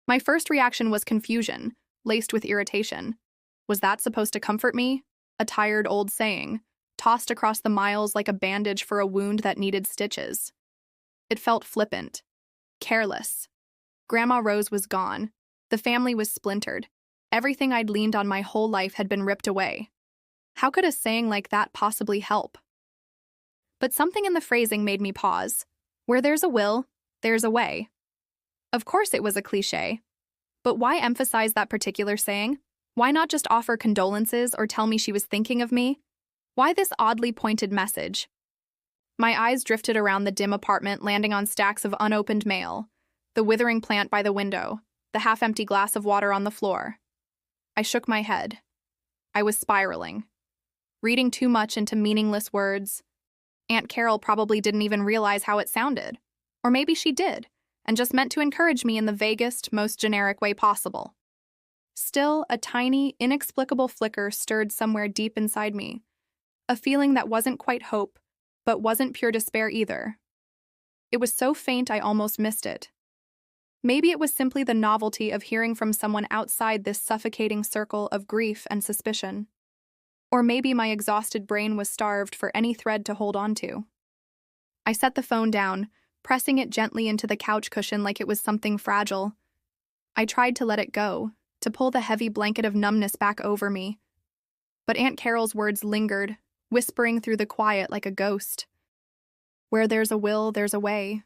My first reaction was confusion, laced with irritation. Was that supposed to comfort me? A tired old saying, tossed across the miles like a bandage for a wound that needed stitches. It felt flippant. Careless. Grandma Rose was gone. The family was splintered. Everything I'd leaned on my whole life had been ripped away. How could a saying like that possibly help? But something in the phrasing made me pause. Where there's a will, there's a way. Of course it was a cliché. But why emphasize that particular saying? Why not just offer condolences or tell me she was thinking of me? Why this oddly pointed message? My eyes drifted around the dim apartment, landing on stacks of unopened mail, the withering plant by the window, the half-empty glass of water on the floor. I shook my head. I was spiraling. Reading too much into meaningless words. Aunt Carol probably didn't even realize how it sounded. Or maybe she did, and just meant to encourage me in the vaguest, most generic way possible. Still, a tiny, inexplicable flicker stirred somewhere deep inside me. A feeling that wasn't quite hope, but wasn't pure despair either. It was so faint I almost missed it. Maybe it was simply the novelty of hearing from someone outside this suffocating circle of grief and suspicion. Or maybe my exhausted brain was starved for any thread to hold on to. I set the phone down, pressing it gently into the couch cushion like it was something fragile. I tried to let it go, to pull the heavy blanket of numbness back over me. But Aunt Carol's words lingered, whispering through the quiet like a ghost. Where there's a will, there's a way.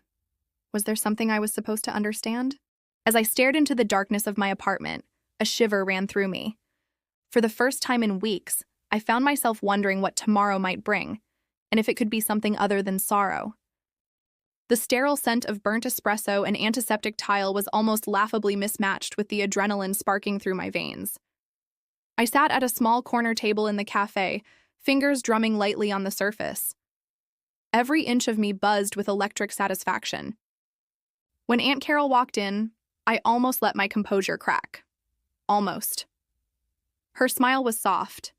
Was there something I was supposed to understand? As I stared into the darkness of my apartment, a shiver ran through me. For the first time in weeks, I found myself wondering what tomorrow might bring, and if it could be something other than sorrow. The sterile scent of burnt espresso and antiseptic tile was almost laughably mismatched with the adrenaline sparking through my veins. I sat at a small corner table in the cafe, fingers drumming lightly on the surface. Every inch of me buzzed with electric satisfaction. When Aunt Carol walked in, I almost let my composure crack. Almost. Her smile was soft,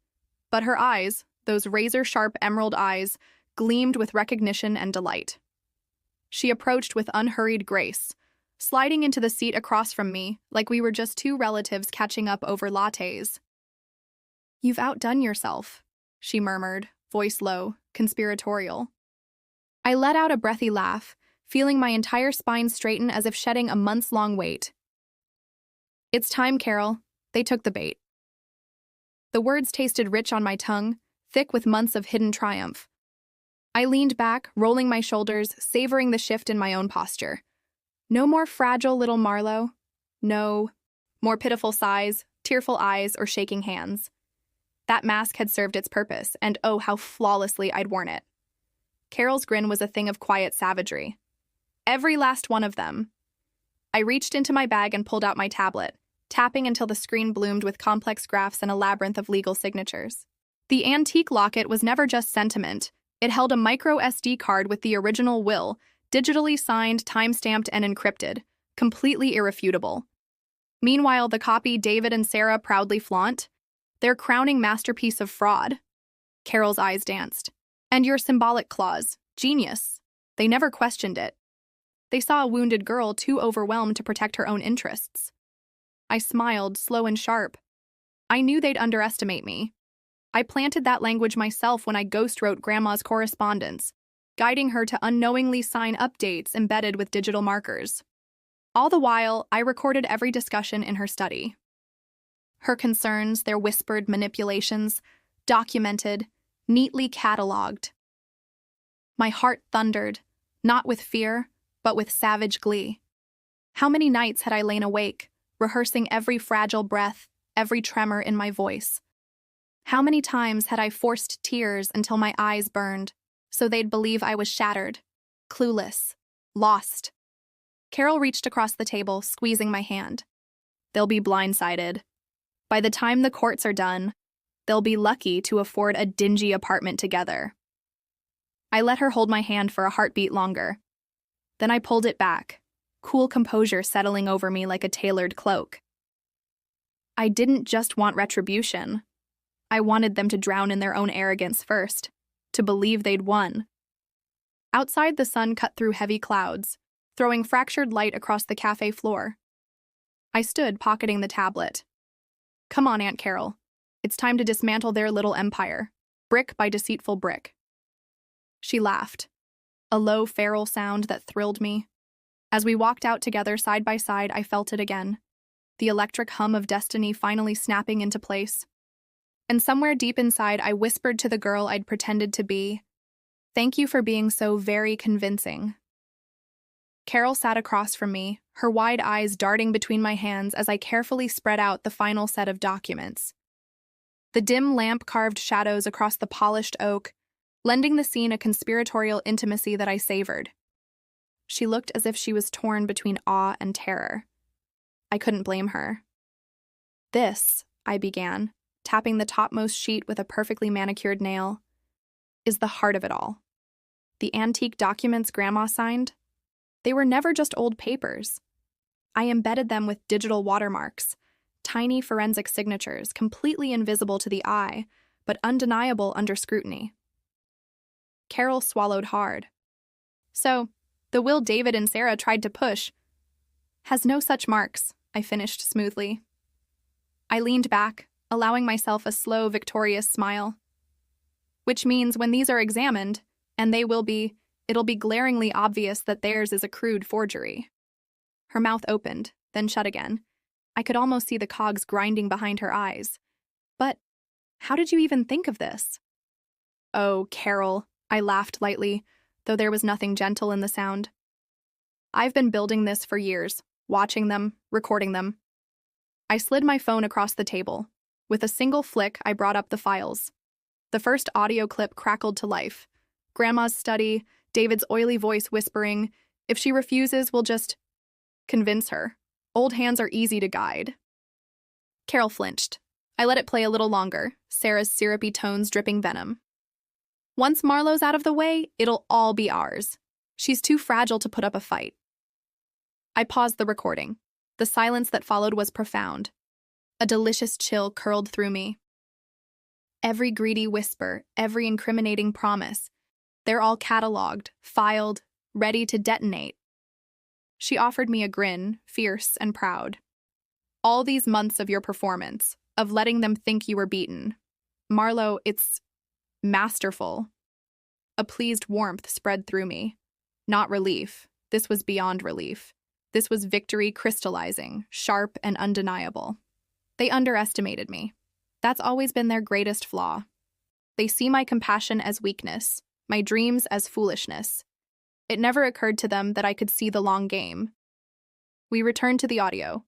but her eyes, those razor-sharp emerald eyes, gleamed with recognition and delight. She approached with unhurried grace, sliding into the seat across from me like we were just two relatives catching up over lattes. "You've outdone yourself," she murmured, voice low, conspiratorial. I let out a breathy laugh, feeling my entire spine straighten as if shedding a months-long weight. "It's time, Carol. They took the bait." The words tasted rich on my tongue, thick with months of hidden triumph. I leaned back, rolling my shoulders, savoring the shift in my own posture. No more fragile little Marlo. No more pitiful sighs, tearful eyes, or shaking hands. That mask had served its purpose, and oh, how flawlessly I'd worn it. Carol's grin was a thing of quiet savagery. Every last one of them. I reached into my bag and pulled out my tablet, tapping until the screen bloomed with complex graphs and a labyrinth of legal signatures. The antique locket was never just sentiment. It held a micro SD card with the original will, digitally signed, time-stamped, and encrypted, completely irrefutable. Meanwhile, the copy David and Sarah proudly flaunt, their crowning masterpiece of fraud. Carol's eyes danced. And your symbolic clause, genius. They never questioned it. They saw a wounded girl too overwhelmed to protect her own interests. I smiled, slow and sharp. I knew they'd underestimate me. I planted that language myself when I ghost-wrote Grandma's correspondence, guiding her to unknowingly sign updates embedded with digital markers. All the while, I recorded every discussion in her study. Her concerns, their whispered manipulations, documented, neatly catalogued. My heart thundered, not with fear, but with savage glee. How many nights had I lain awake, rehearsing every fragile breath, every tremor in my voice? How many times had I forced tears until my eyes burned, so they'd believe I was shattered, clueless, lost? Carol reached across the table, squeezing my hand. They'll be blindsided. By the time the courts are done, they'll be lucky to afford a dingy apartment together. I let her hold my hand for a heartbeat longer. Then I pulled it back, cool composure settling over me like a tailored cloak. I didn't just want retribution. I wanted them to drown in their own arrogance first, to believe they'd won. Outside, the sun cut through heavy clouds, throwing fractured light across the cafe floor. I stood, pocketing the tablet. Come on, Aunt Carol. It's time to dismantle their little empire, brick by deceitful brick. She laughed, a low, feral sound that thrilled me. As we walked out together side by side, I felt it again, the electric hum of destiny finally snapping into place. And somewhere deep inside, I whispered to the girl I'd pretended to be, "Thank you for being so very convincing." Carol sat across from me, her wide eyes darting between my hands as I carefully spread out the final set of documents. The dim lamp carved shadows across the polished oak, lending the scene a conspiratorial intimacy that I savored. She looked as if she was torn between awe and terror. I couldn't blame her. "This," I began, tapping the topmost sheet with a perfectly manicured nail, "is the heart of it all. The antique documents Grandma signed, they were never just old papers. I embedded them with digital watermarks, tiny forensic signatures completely invisible to the eye, but undeniable under scrutiny." Carol swallowed hard. "So, the will David and Sarah tried to push has no such marks," I finished smoothly. I leaned back, allowing myself a slow, victorious smile. "Which means when these are examined, and they will be, it'll be glaringly obvious that theirs is a crude forgery." Her mouth opened, then shut again. I could almost see the cogs grinding behind her eyes. "But how did you even think of this?" "Oh, Carol," I laughed lightly, though there was nothing gentle in the sound. "I've been building this for years, watching them, recording them." I slid my phone across the table. With a single flick, I brought up the files. The first audio clip crackled to life. Grandma's study, David's oily voice whispering, "If she refuses, we'll just convince her. Old hands are easy to guide." Carol flinched. I let it play a little longer, Sarah's syrupy tones dripping venom. "Once Marlowe's out of the way, it'll all be ours. She's too fragile to put up a fight." I paused the recording. The silence that followed was profound. A delicious chill curled through me. Every greedy whisper, every incriminating promise, they're all cataloged, filed, ready to detonate. She offered me a grin, fierce and proud. "All these months of your performance, of letting them think you were beaten. Marlowe, it's masterful." A pleased warmth spread through me. Not relief. This was beyond relief. This was victory crystallizing, sharp and undeniable. They underestimated me. That's always been their greatest flaw. They see my compassion as weakness, my dreams as foolishness. It never occurred to them that I could see the long game. We returned to the audio.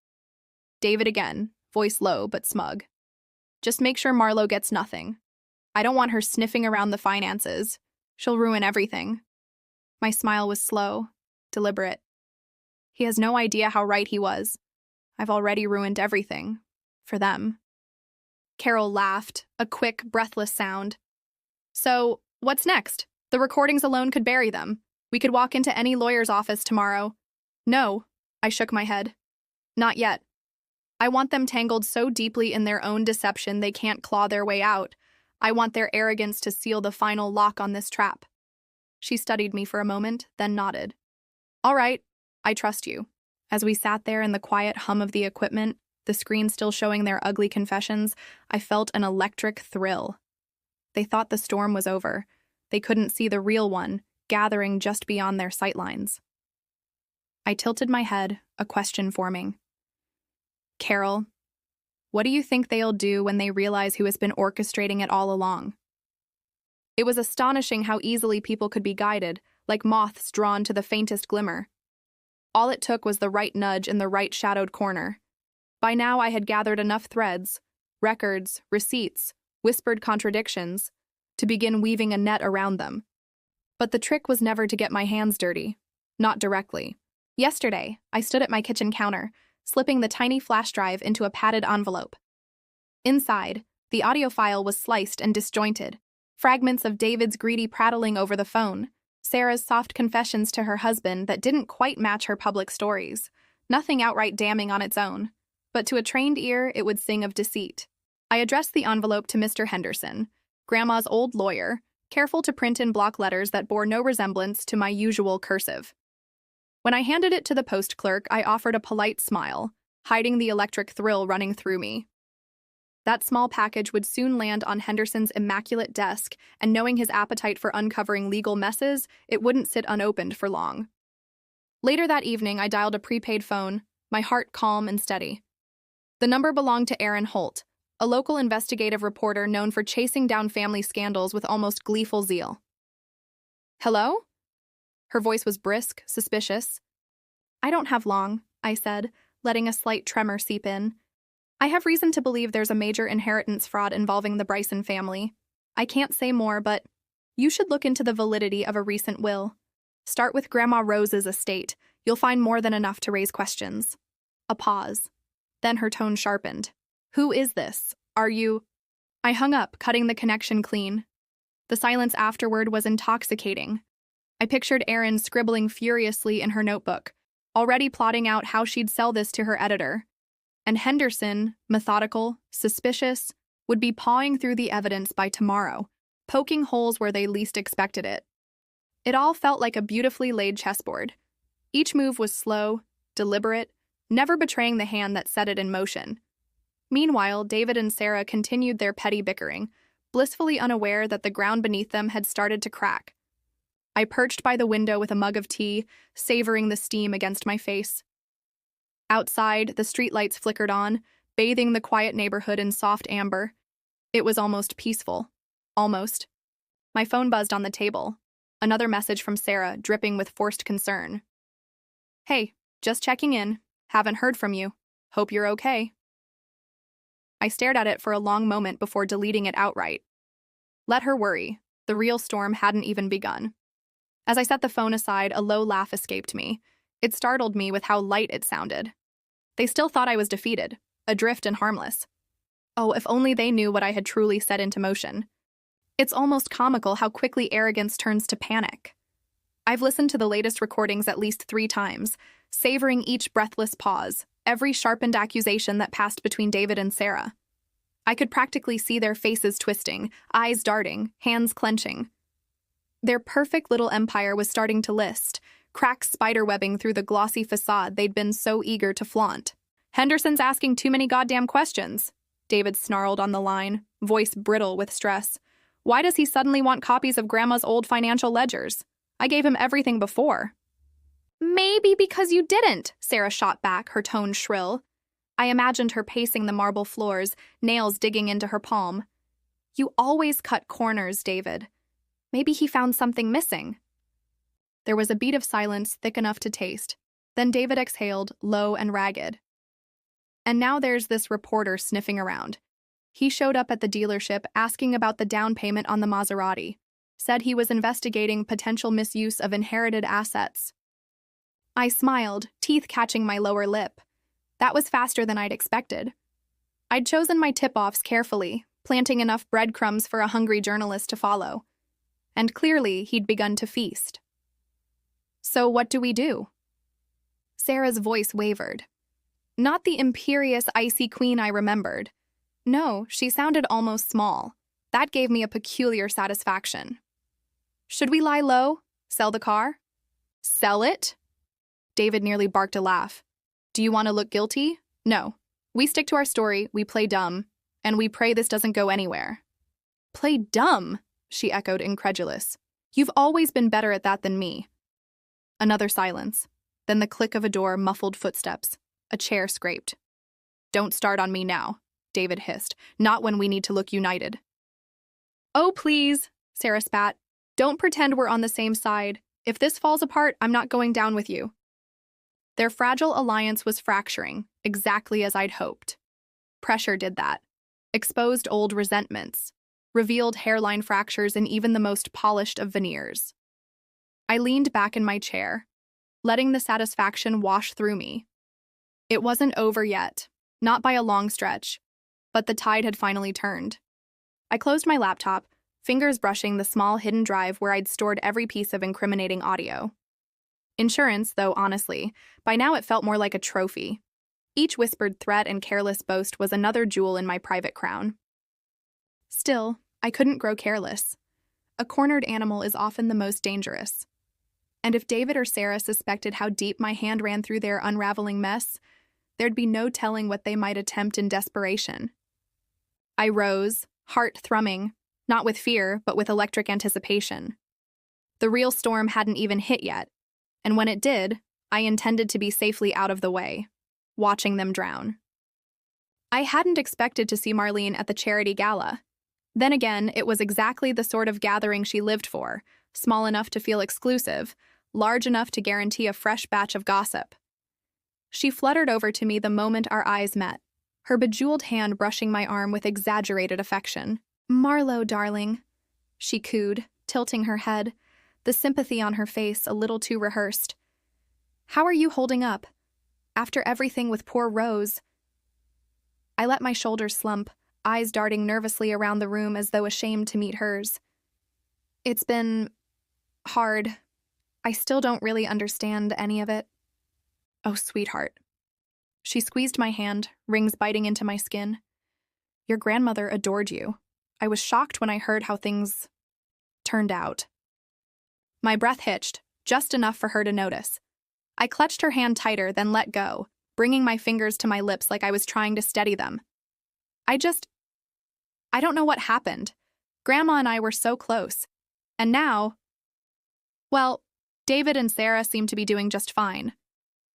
David again, voice low but smug. "Just make sure Marlowe gets nothing. I don't want her sniffing around the finances. She'll ruin everything." My smile was slow, deliberate. He has no idea how right he was. I've already ruined everything. For them. Carol laughed, a quick, breathless sound. "So, what's next? The recordings alone could bury them. We could walk into any lawyer's office tomorrow." "No," I shook my head. "Not yet. I want them tangled so deeply in their own deception they can't claw their way out. I want their arrogance to seal the final lock on this trap." She studied me for a moment, then nodded. "All right, I trust you." As we sat there in the quiet hum of the equipment, the screen still showing their ugly confessions, I felt an electric thrill. They thought the storm was over. They couldn't see the real one, gathering just beyond their sightlines. I tilted my head, a question forming. "Carol, what do you think they'll do when they realize who has been orchestrating it all along?" It was astonishing how easily people could be guided, like moths drawn to the faintest glimmer. All it took was the right nudge in the right shadowed corner. By now I had gathered enough threads, records, receipts, whispered contradictions, to begin weaving a net around them. But the trick was never to get my hands dirty, not directly. Yesterday, I stood at my kitchen counter, slipping the tiny flash drive into a padded envelope. Inside, the audio file was sliced and disjointed. Fragments of David's greedy prattling over the phone, Sarah's soft confessions to her husband that didn't quite match her public stories. Nothing outright damning on its own, but to a trained ear it would sing of deceit. I addressed the envelope to Mr. Henderson, Grandma's old lawyer, careful to print in block letters that bore no resemblance to my usual cursive. When I handed it to the post clerk, I offered a polite smile, hiding the electric thrill running through me. That small package would soon land on Henderson's immaculate desk, and knowing his appetite for uncovering legal messes, it wouldn't sit unopened for long. Later that evening, I dialed a prepaid phone, my heart calm and steady. The number belonged to Aaron Holt, a local investigative reporter known for chasing down family scandals with almost gleeful zeal. "Hello?" Her voice was brisk, suspicious. "I don't have long," I said, letting a slight tremor seep in. "I have reason to believe there's a major inheritance fraud involving the Bryson family. I can't say more, but you should look into the validity of a recent will. Start with Grandma Rose's estate. You'll find more than enough to raise questions." A pause. Then her tone sharpened. "Who is this? Are you—" I hung up, cutting the connection clean. The silence afterward was intoxicating. I pictured Erin scribbling furiously in her notebook, already plotting out how she'd sell this to her editor. And Henderson, methodical, suspicious, would be pawing through the evidence by tomorrow, poking holes where they least expected it. It all felt like a beautifully laid chessboard. Each move was slow, deliberate, never betraying the hand that set it in motion. Meanwhile, David and Sarah continued their petty bickering, blissfully unaware that the ground beneath them had started to crack. I perched by the window with a mug of tea, savoring the steam against my face. Outside, the streetlights flickered on, bathing the quiet neighborhood in soft amber. It was almost peaceful. Almost. My phone buzzed on the table. Another message from Sarah, dripping with forced concern. "Hey, just checking in. Haven't heard from you. Hope you're okay." I stared at it for a long moment before deleting it outright. Let her worry. The real storm hadn't even begun. As I set the phone aside, a low laugh escaped me. It startled me with how light it sounded. They still thought I was defeated, adrift and harmless. Oh, if only they knew what I had truly set into motion. It's almost comical how quickly arrogance turns to panic. I've listened to the latest recordings at least 3 times, savoring each breathless pause, every sharpened accusation that passed between David and Sarah. I could practically see their faces twisting, eyes darting, hands clenching. Their perfect little empire was starting to list, cracks spiderwebbing through the glossy facade they'd been so eager to flaunt. "Henderson's asking too many goddamn questions," David snarled on the line, voice brittle with stress. "Why does he suddenly want copies of Grandma's old financial ledgers? I gave him everything before." "Maybe because you didn't," Sarah shot back, her tone shrill. I imagined her pacing the marble floors, nails digging into her palm. "You always cut corners, David. Maybe he found something missing." There was a beat of silence thick enough to taste. Then David exhaled, low and ragged. "And now there's this reporter sniffing around. He showed up at the dealership asking about the down payment on the Maserati. Said he was investigating potential misuse of inherited assets." I smiled, teeth catching my lower lip. That was faster than I'd expected. I'd chosen my tip-offs carefully, planting enough breadcrumbs for a hungry journalist to follow. And clearly, he'd begun to feast. "So what do we do?" Sarah's voice wavered. Not the imperious, icy queen I remembered. No, she sounded almost small. That gave me a peculiar satisfaction. "Should we lie low? Sell the car?" "Sell it?" David nearly barked a laugh. "Do you want to look guilty? No. We stick to our story, we play dumb, and we pray this doesn't go anywhere." "Play dumb?" she echoed, incredulous. "You've always been better at that than me." Another silence. Then the click of a door, muffled footsteps. A chair scraped. "Don't start on me now," David hissed. "Not when we need to look united." "Oh, please," Sarah spat. "Don't pretend we're on the same side. If this falls apart, I'm not going down with you." Their fragile alliance was fracturing, exactly as I'd hoped. Pressure did that. Exposed old resentments. Revealed hairline fractures in even the most polished of veneers. I leaned back in my chair. letting the satisfaction wash through me. It wasn't over yet, not by a long stretch, but the tide had finally turned. I closed my laptop, fingers brushing the small hidden drive where I'd stored every piece of incriminating audio. Insurance, though, honestly, by now it felt more like a trophy. Each whispered threat and careless boast was another jewel in my private crown. Still, I couldn't grow careless. A cornered animal is often the most dangerous. And if David or Sarah suspected how deep my hand ran through their unraveling mess, there'd be no telling what they might attempt in desperation. I rose, heart thrumming, not with fear, but with electric anticipation. The real storm hadn't even hit yet, and when it did, I intended to be safely out of the way, watching them drown. I hadn't expected to see Marlene at the charity gala. Then again, it was exactly the sort of gathering she lived for, small enough to feel exclusive, large enough to guarantee a fresh batch of gossip. She fluttered over to me the moment our eyes met, her bejeweled hand brushing my arm with exaggerated affection. "Marlo, darling," she cooed, tilting her head, the sympathy on her face a little too rehearsed. "How are you holding up? After everything with poor Rose?" I let my shoulders slump, eyes darting nervously around the room as though ashamed to meet hers. "It's been hard. I still don't really understand any of it." "Oh, sweetheart." She squeezed my hand, rings biting into my skin. "Your grandmother adored you. I was shocked when I heard how things turned out." My breath hitched, just enough for her to notice. I clutched her hand tighter, then let go, bringing my fingers to my lips like I was trying to steady them. I don't know what happened. Grandma and I were so close. And now, well, David and Sarah seem to be doing just fine.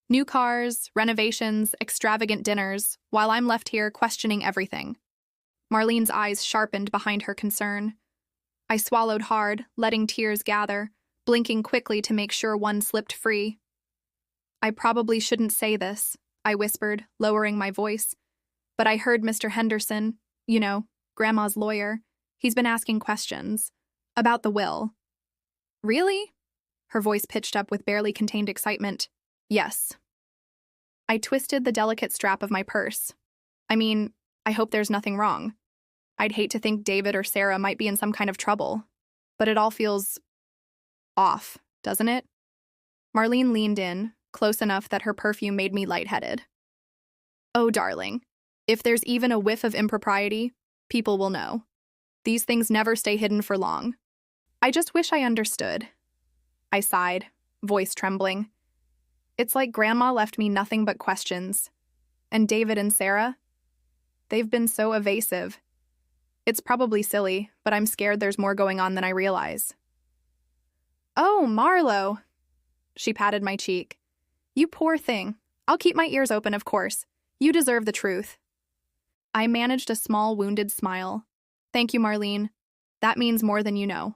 New cars, renovations, extravagant dinners, while I'm left here questioning everything. Marlene's eyes sharpened behind her concern. I swallowed hard, letting tears gather, blinking quickly to make sure one slipped free. "I probably shouldn't say this," I whispered, lowering my voice. "But I heard Mr. Henderson, Grandma's lawyer. He's been asking questions. About the will." "Really?" Her voice pitched up with barely contained excitement. "Yes." I twisted the delicate strap of my purse. I hope there's nothing wrong. I'd hate to think David or Sarah might be in some kind of trouble. But it all feels off, doesn't it? Marlene leaned in, close enough that her perfume made me lightheaded. "Oh, darling, if there's even a whiff of impropriety, people will know. These things never stay hidden for long. I just wish I understood." I sighed, voice trembling. It's like Grandma left me nothing but questions. And David and Sarah? They've been so evasive. It's probably silly, but I'm scared there's more going on than I realize. "Oh, Marlo!" She patted my cheek. "You poor thing. I'll keep my ears open, of course. You deserve the truth." I managed a small, wounded smile. "Thank you, Marlene. That means more than you know."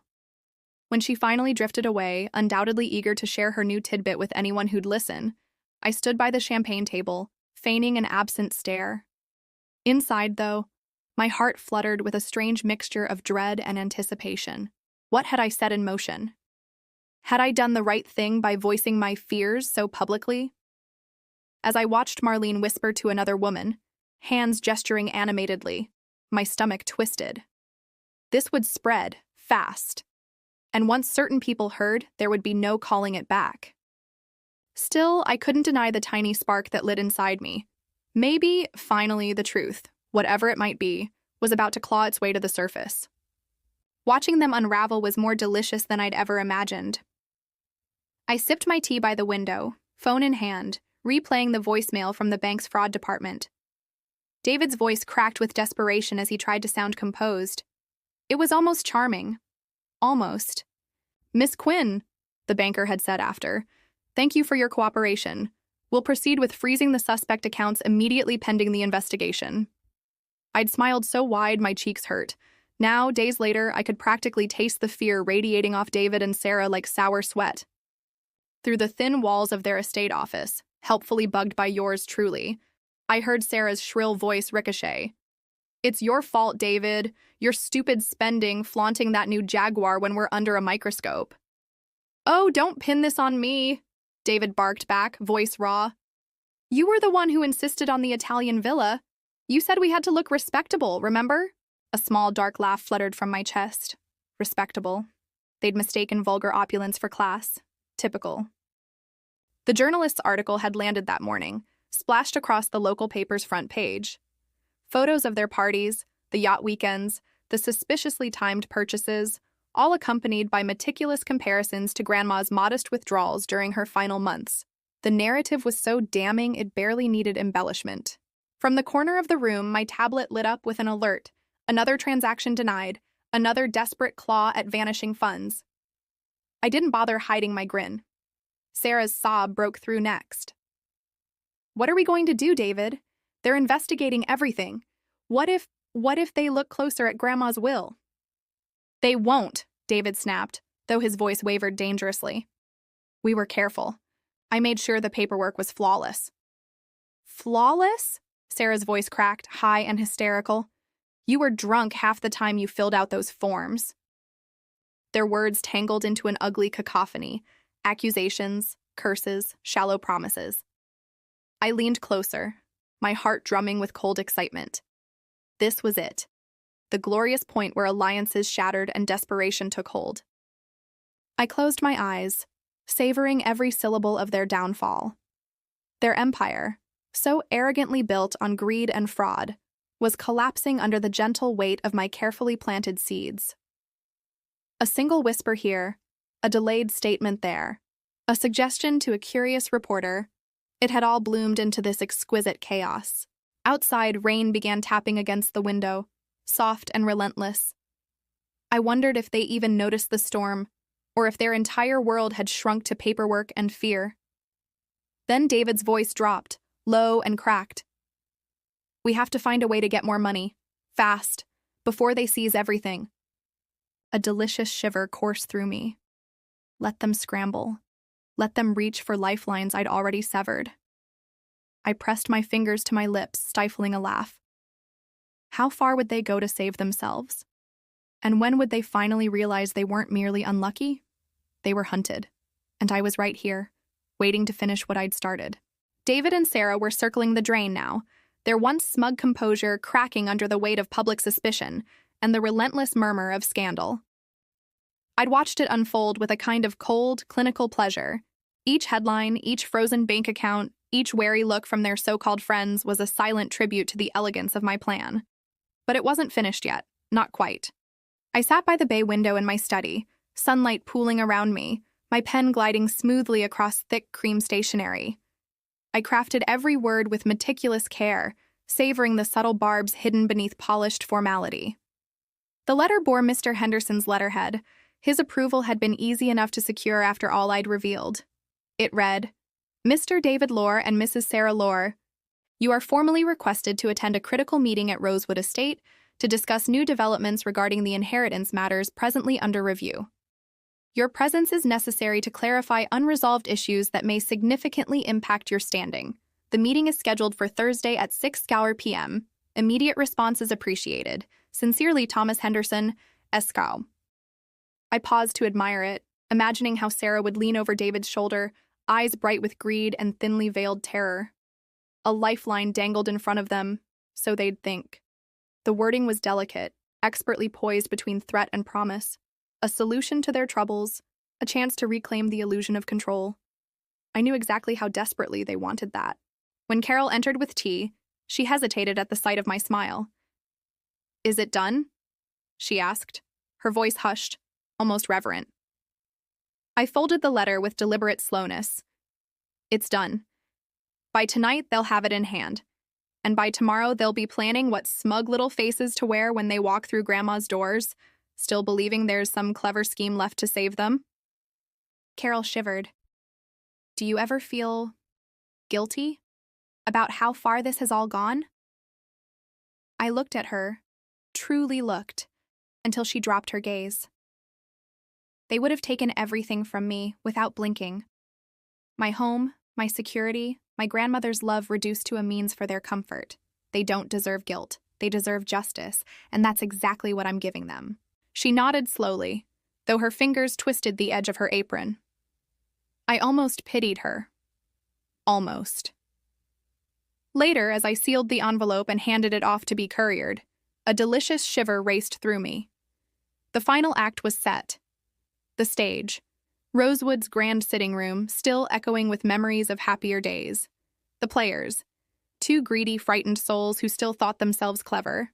When she finally drifted away, undoubtedly eager to share her new tidbit with anyone who'd listen, I stood by the champagne table, feigning an absent stare. Inside, though, my heart fluttered with a strange mixture of dread and anticipation. What had I set in motion? Had I done the right thing by voicing my fears so publicly? As I watched Marlene whisper to another woman, hands gesturing animatedly, my stomach twisted. This would spread, fast. And once certain people heard, there would be no calling it back. Still, I couldn't deny the tiny spark that lit inside me. Maybe, finally, the truth, whatever it might be, was about to claw its way to the surface. Watching them unravel was more delicious than I'd ever imagined. I sipped my tea by the window, phone in hand, replaying the voicemail from the bank's fraud department. David's voice cracked with desperation as he tried to sound composed. It was almost charming. Almost. "Miss Quinn," the banker had said after, "thank you for your cooperation. We'll proceed with freezing the suspect accounts immediately pending the investigation." I'd smiled so wide my cheeks hurt. Now, days later, I could practically taste the fear radiating off David and Sarah like sour sweat. Through the thin walls of their estate office, helpfully bugged by yours truly, I heard Sarah's shrill voice ricochet. "It's your fault, David. Your stupid spending, flaunting that new Jaguar when we're under a microscope." "Oh, don't pin this on me," David barked back, voice raw. You were the one who insisted on the Italian villa. You said we had to look respectable, remember? A small, dark laugh fluttered from my chest. Respectable. They'd mistaken vulgar opulence for class. Typical. The journalist's article had landed that morning, splashed across the local paper's front page. Photos of their parties, the yacht weekends, the suspiciously timed purchases, all accompanied by meticulous comparisons to Grandma's modest withdrawals during her final months. The narrative was so damning it barely needed embellishment. From the corner of the room, my tablet lit up with an alert. Another transaction denied, another desperate claw at vanishing funds. I didn't bother hiding my grin. Sarah's sob broke through next. What are we going to do, David? They're investigating everything. What if they look closer at Grandma's will? They won't, David snapped, though his voice wavered dangerously. We were careful. I made sure the paperwork was flawless. Flawless? Sarah's voice cracked, high and hysterical. You were drunk half the time you filled out those forms. Their words tangled into an ugly cacophony, accusations, curses, shallow promises. I leaned closer, my heart drumming with cold excitement. This was it, the glorious point where alliances shattered and desperation took hold. I closed my eyes, savoring every syllable of their downfall. Their empire, so arrogantly built on greed and fraud, was collapsing under the gentle weight of my carefully planted seeds. A single whisper here, a delayed statement there, a suggestion to a curious reporter. It had all bloomed into this exquisite chaos. Outside, rain began tapping against the window, soft and relentless. I wondered if they even noticed the storm, or if their entire world had shrunk to paperwork and fear. Then David's voice dropped, low and cracked. We have to find a way to get more money, fast, before they seize everything. A delicious shiver coursed through me. Let them scramble. Let them reach for lifelines I'd already severed. I pressed my fingers to my lips, stifling a laugh. How far would they go to save themselves? And when would they finally realize they weren't merely unlucky? They were hunted. And I was right here, waiting to finish what I'd started. David and Sarah were circling the drain now, their once smug composure cracking under the weight of public suspicion and the relentless murmur of scandal. I'd watched it unfold with a kind of cold, clinical pleasure. Each headline, each frozen bank account, each wary look from their so-called friends was a silent tribute to the elegance of my plan. But it wasn't finished yet, not quite. I sat by the bay window in my study, sunlight pooling around me, my pen gliding smoothly across thick cream stationery. I crafted every word with meticulous care, savoring the subtle barbs hidden beneath polished formality. The letter bore Mr. Henderson's letterhead. His approval had been easy enough to secure after all I'd revealed. It read, Mr. David Lohr and Mrs. Sarah Lohr, you are formally requested to attend a critical meeting at Rosewood Estate to discuss new developments regarding the inheritance matters presently under review. Your presence is necessary to clarify unresolved issues that may significantly impact your standing. The meeting is scheduled for Thursday at 6:00 p.m. Immediate response is appreciated. Sincerely, Thomas Henderson, Esquire. I paused to admire it, imagining how Sarah would lean over David's shoulder, eyes bright with greed and thinly veiled terror. A lifeline dangled in front of them, so they'd think. The wording was delicate, expertly poised between threat and promise. A solution to their troubles, a chance to reclaim the illusion of control. I knew exactly how desperately they wanted that. When Carol entered with tea, she hesitated at the sight of my smile. Is it done? She asked, her voice hushed, almost reverent. I folded the letter with deliberate slowness. It's done. By tonight, they'll have it in hand. And by tomorrow, they'll be planning what smug little faces to wear when they walk through Grandma's doors, still believing there's some clever scheme left to save them. Carol shivered. Do you ever feel guilty about how far this has all gone? I looked at her, truly looked, until she dropped her gaze. They would have taken everything from me without blinking. My home, my security, my grandmother's love reduced to a means for their comfort. They don't deserve guilt. They deserve justice, and that's exactly what I'm giving them. She nodded slowly, though her fingers twisted the edge of her apron. I almost pitied her. Almost. Later, as I sealed the envelope and handed it off to be couriered, a delicious shiver raced through me. The final act was set. The stage. Rosewood's grand sitting room, still echoing with memories of happier days. The players. Two greedy, frightened souls who still thought themselves clever.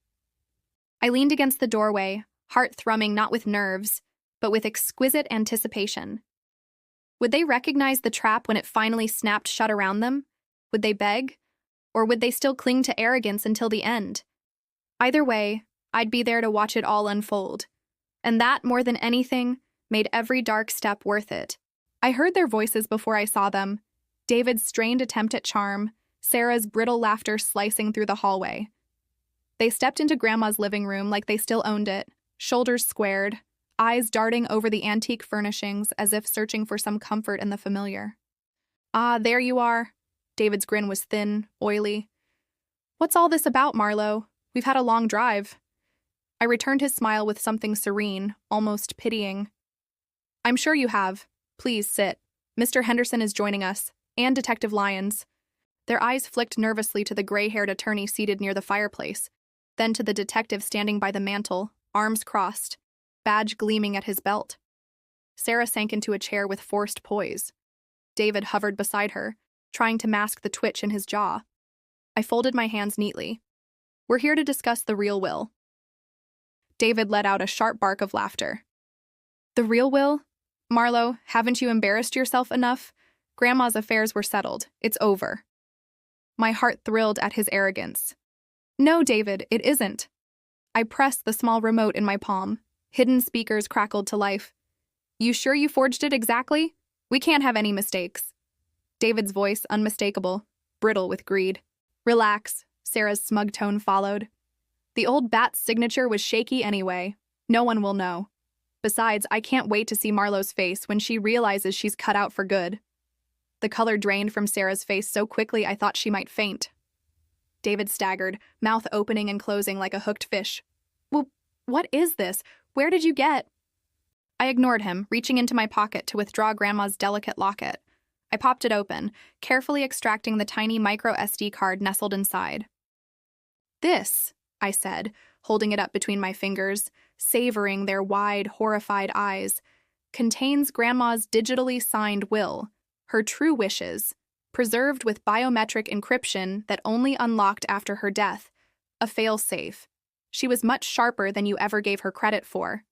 I leaned against the doorway, heart thrumming not with nerves, but with exquisite anticipation. Would they recognize the trap when it finally snapped shut around them? Would they beg? Or would they still cling to arrogance until the end? Either way, I'd be there to watch it all unfold. And that, more than anything, made every dark step worth it. I heard their voices before I saw them. David's strained attempt at charm, Sarah's brittle laughter slicing through the hallway. They stepped into Grandma's living room like they still owned it, shoulders squared, eyes darting over the antique furnishings as if searching for some comfort in the familiar. "Ah, there you are." David's grin was thin, oily. "What's all this about, Marlowe? We've had a long drive." I returned his smile with something serene, almost pitying. "I'm sure you have. Please sit. Mr. Henderson is joining us, and Detective Lyons." Their eyes flicked nervously to the gray-haired attorney seated near the fireplace, then to the detective standing by the mantel, arms crossed, badge gleaming at his belt. Sarah sank into a chair with forced poise. David hovered beside her, trying to mask the twitch in his jaw. I folded my hands neatly. "We're here to discuss the real will." David let out a sharp bark of laughter. "The real will? Marlowe, haven't you embarrassed yourself enough? Grandma's affairs were settled. It's over." My heart thrilled at his arrogance. "No, David, it isn't." I pressed the small remote in my palm. Hidden speakers crackled to life. "You sure you forged it exactly? We can't have any mistakes." David's voice unmistakable, brittle with greed. "Relax," Sarah's smug tone followed. "The old bat's signature was shaky anyway. No one will know. Besides, I can't wait to see Marlowe's face when she realizes she's cut out for good." The color drained from Sarah's face so quickly I thought she might faint. David staggered, mouth opening and closing like a hooked fish. "Well, what is this? Where did you get—" I ignored him, reaching into my pocket to withdraw Grandma's delicate locket. I popped it open, carefully extracting the tiny micro SD card nestled inside. "This," I said, holding it up between my fingers, savoring their wide, horrified eyes, "contains Grandma's digitally signed will, her true wishes, preserved with biometric encryption that only unlocked after her death, a fail-safe. She was much sharper than you ever gave her credit for."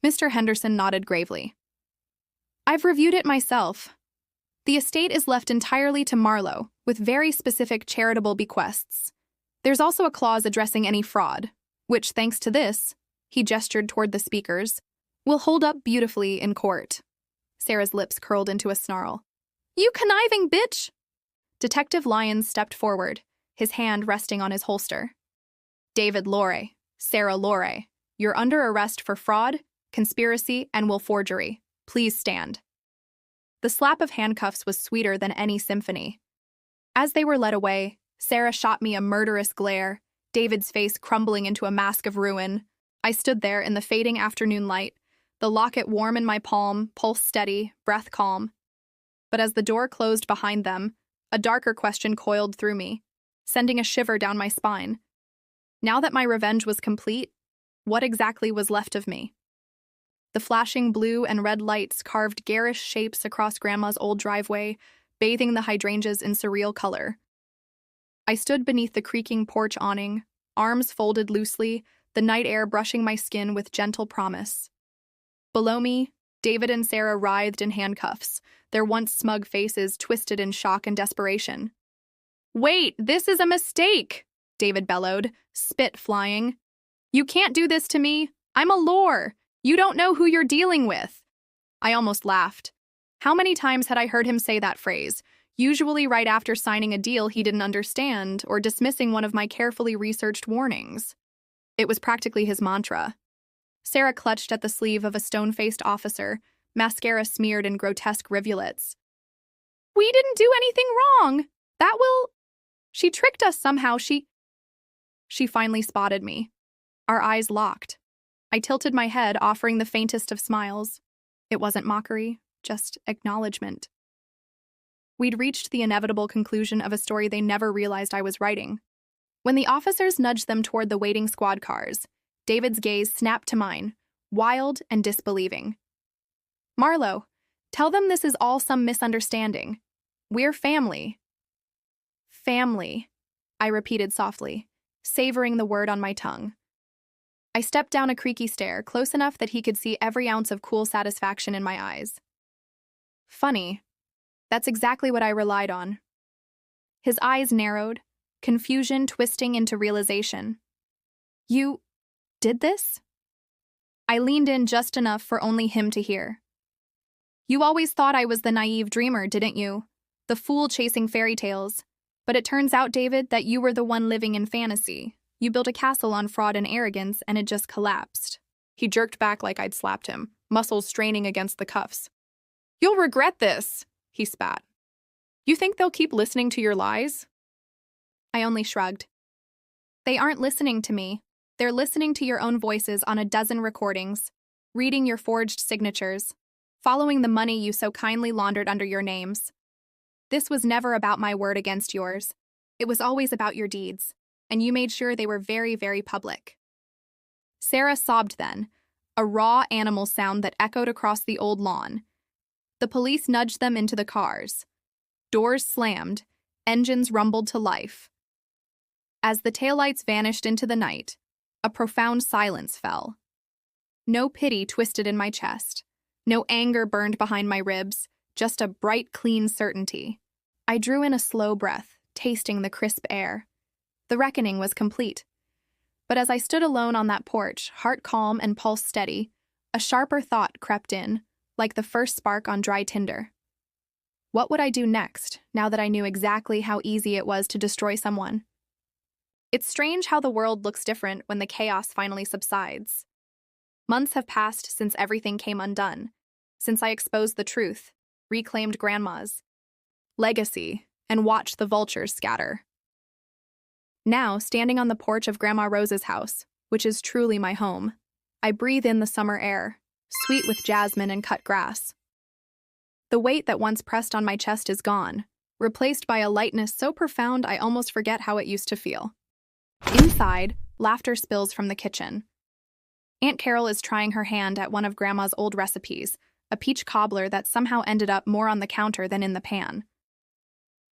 Mr. Henderson nodded gravely. "I've reviewed it myself. The estate is left entirely to Marlowe, with very specific charitable bequests. There's also a clause addressing any fraud, which, thanks to this," he gestured toward the speakers, "will hold up beautifully in court." Sarah's lips curled into a snarl. "You conniving bitch!" Detective Lyons stepped forward, his hand resting on his holster. "David Lorre, Sarah Lorre, you're under arrest for fraud, conspiracy, and will forgery. Please stand." The slap of handcuffs was sweeter than any symphony. As they were led away, Sarah shot me a murderous glare, David's face crumbling into a mask of ruin. I stood there in the fading afternoon light, the locket warm in my palm, pulse steady, breath calm. But as the door closed behind them, a darker question coiled through me, sending a shiver down my spine. Now that my revenge was complete, what exactly was left of me? The flashing blue and red lights carved garish shapes across Grandma's old driveway, bathing the hydrangeas in surreal color. I stood beneath the creaking porch awning, arms folded loosely, the night air brushing my skin with gentle promise. Below me, David and Sarah writhed in handcuffs, their once smug faces twisted in shock and desperation. "Wait, this is a mistake!" David bellowed, spit flying. "You can't do this to me. I'm a lore. You don't know who you're dealing with." I almost laughed. How many times had I heard him say that phrase, usually right after signing a deal he didn't understand or dismissing one of my carefully researched warnings? It was practically his mantra. Sarah clutched at the sleeve of a stone-faced officer, mascara smeared in grotesque rivulets. "We didn't do anything wrong. That will—" "She tricked us somehow. She finally spotted me. Our eyes locked. I tilted my head, offering the faintest of smiles. It wasn't mockery, just acknowledgement. We'd reached the inevitable conclusion of a story they never realized I was writing. When the officers nudged them toward the waiting squad cars, David's gaze snapped to mine, wild and disbelieving. "Marlo, tell them this is all some misunderstanding. We're family." "Family," I repeated softly, savoring the word on my tongue. I stepped down a creaky stair, close enough that he could see every ounce of cool satisfaction in my eyes. "Funny. That's exactly what I relied on." His eyes narrowed, confusion twisting into realization. "You did this?" I leaned in just enough for only him to hear. "You always thought I was the naive dreamer, didn't you? The fool chasing fairy tales. But it turns out, David, that you were the one living in fantasy. You built a castle on fraud and arrogance, and it just collapsed." He jerked back like I'd slapped him, muscles straining against the cuffs. "You'll regret this," he spat. "You think they'll keep listening to your lies?" I only shrugged. "They aren't listening to me. They're listening to your own voices on a dozen recordings, reading your forged signatures, following the money you so kindly laundered under your names. This was never about my word against yours. It was always about your deeds, and you made sure they were very, very public." Sarah sobbed then, a raw animal sound that echoed across the old lawn. The police nudged them into the cars. Doors slammed, engines rumbled to life. As the taillights vanished into the night, a profound silence fell. No pity twisted in my chest. No anger burned behind my ribs, just a bright, clean certainty. I drew in a slow breath, tasting the crisp air. The reckoning was complete. But as I stood alone on that porch, heart calm and pulse steady, a sharper thought crept in, like the first spark on dry tinder. What would I do next, now that I knew exactly how easy it was to destroy someone? It's strange how the world looks different when the chaos finally subsides. Months have passed since everything came undone, since I exposed the truth, reclaimed Grandma's legacy, and watched the vultures scatter. Now, standing on the porch of Grandma Rose's house, which is truly my home, I breathe in the summer air, sweet with jasmine and cut grass. The weight that once pressed on my chest is gone, replaced by a lightness so profound I almost forget how it used to feel. Inside, laughter spills from the kitchen. Aunt Carol is trying her hand at one of Grandma's old recipes, a peach cobbler that somehow ended up more on the counter than in the pan.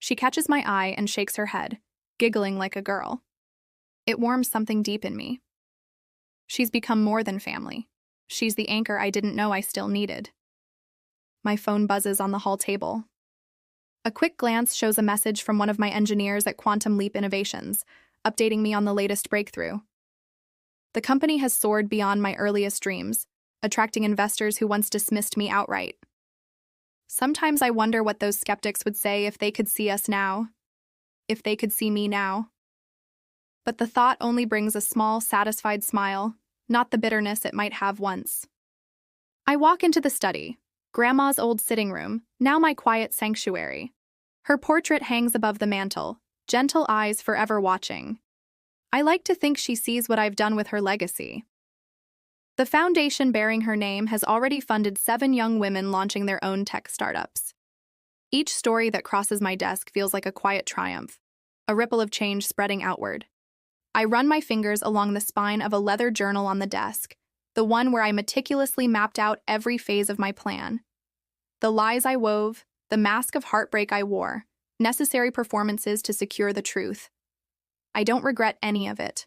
She catches my eye and shakes her head, giggling like a girl. It warms something deep in me. She's become more than family. She's the anchor I didn't know I still needed. My phone buzzes on the hall table. A quick glance shows a message from one of my engineers at Quantum Leap Innovations, updating me on the latest breakthrough. The company has soared beyond my earliest dreams, attracting investors who once dismissed me outright. Sometimes I wonder what those skeptics would say if they could see us now, if they could see me now. But the thought only brings a small, satisfied smile, not the bitterness it might have once. I walk into the study, Grandma's old sitting room, now my quiet sanctuary. Her portrait hangs above the mantel, gentle eyes forever watching. I like to think she sees what I've done with her legacy. The foundation bearing her name has already funded 7 young women launching their own tech startups. Each story that crosses my desk feels like a quiet triumph, a ripple of change spreading outward. I run my fingers along the spine of a leather journal on the desk, the one where I meticulously mapped out every phase of my plan. The lies I wove, the mask of heartbreak I wore, necessary performances to secure the truth. I don't regret any of it.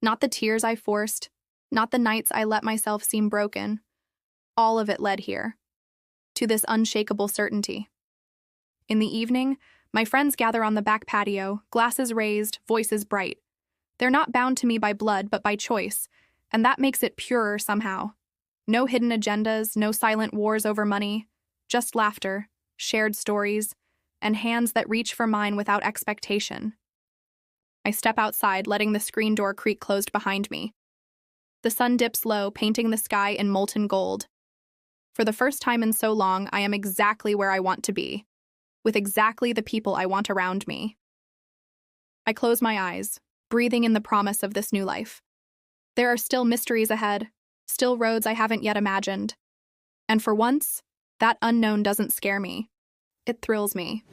Not the tears I forced, not the nights I let myself seem broken. All of it led here, to this unshakable certainty. In the evening, my friends gather on the back patio, glasses raised, voices bright. They're not bound to me by blood, but by choice, and that makes it purer somehow. No hidden agendas, no silent wars over money, just laughter, shared stories, and hands that reach for mine without expectation. I step outside, letting the screen door creak closed behind me. The sun dips low, painting the sky in molten gold. For the first time in so long, I am exactly where I want to be, with exactly the people I want around me. I close my eyes, breathing in the promise of this new life. There are still mysteries ahead, still roads I haven't yet imagined. And for once, That unknown doesn't scare me. It thrills me.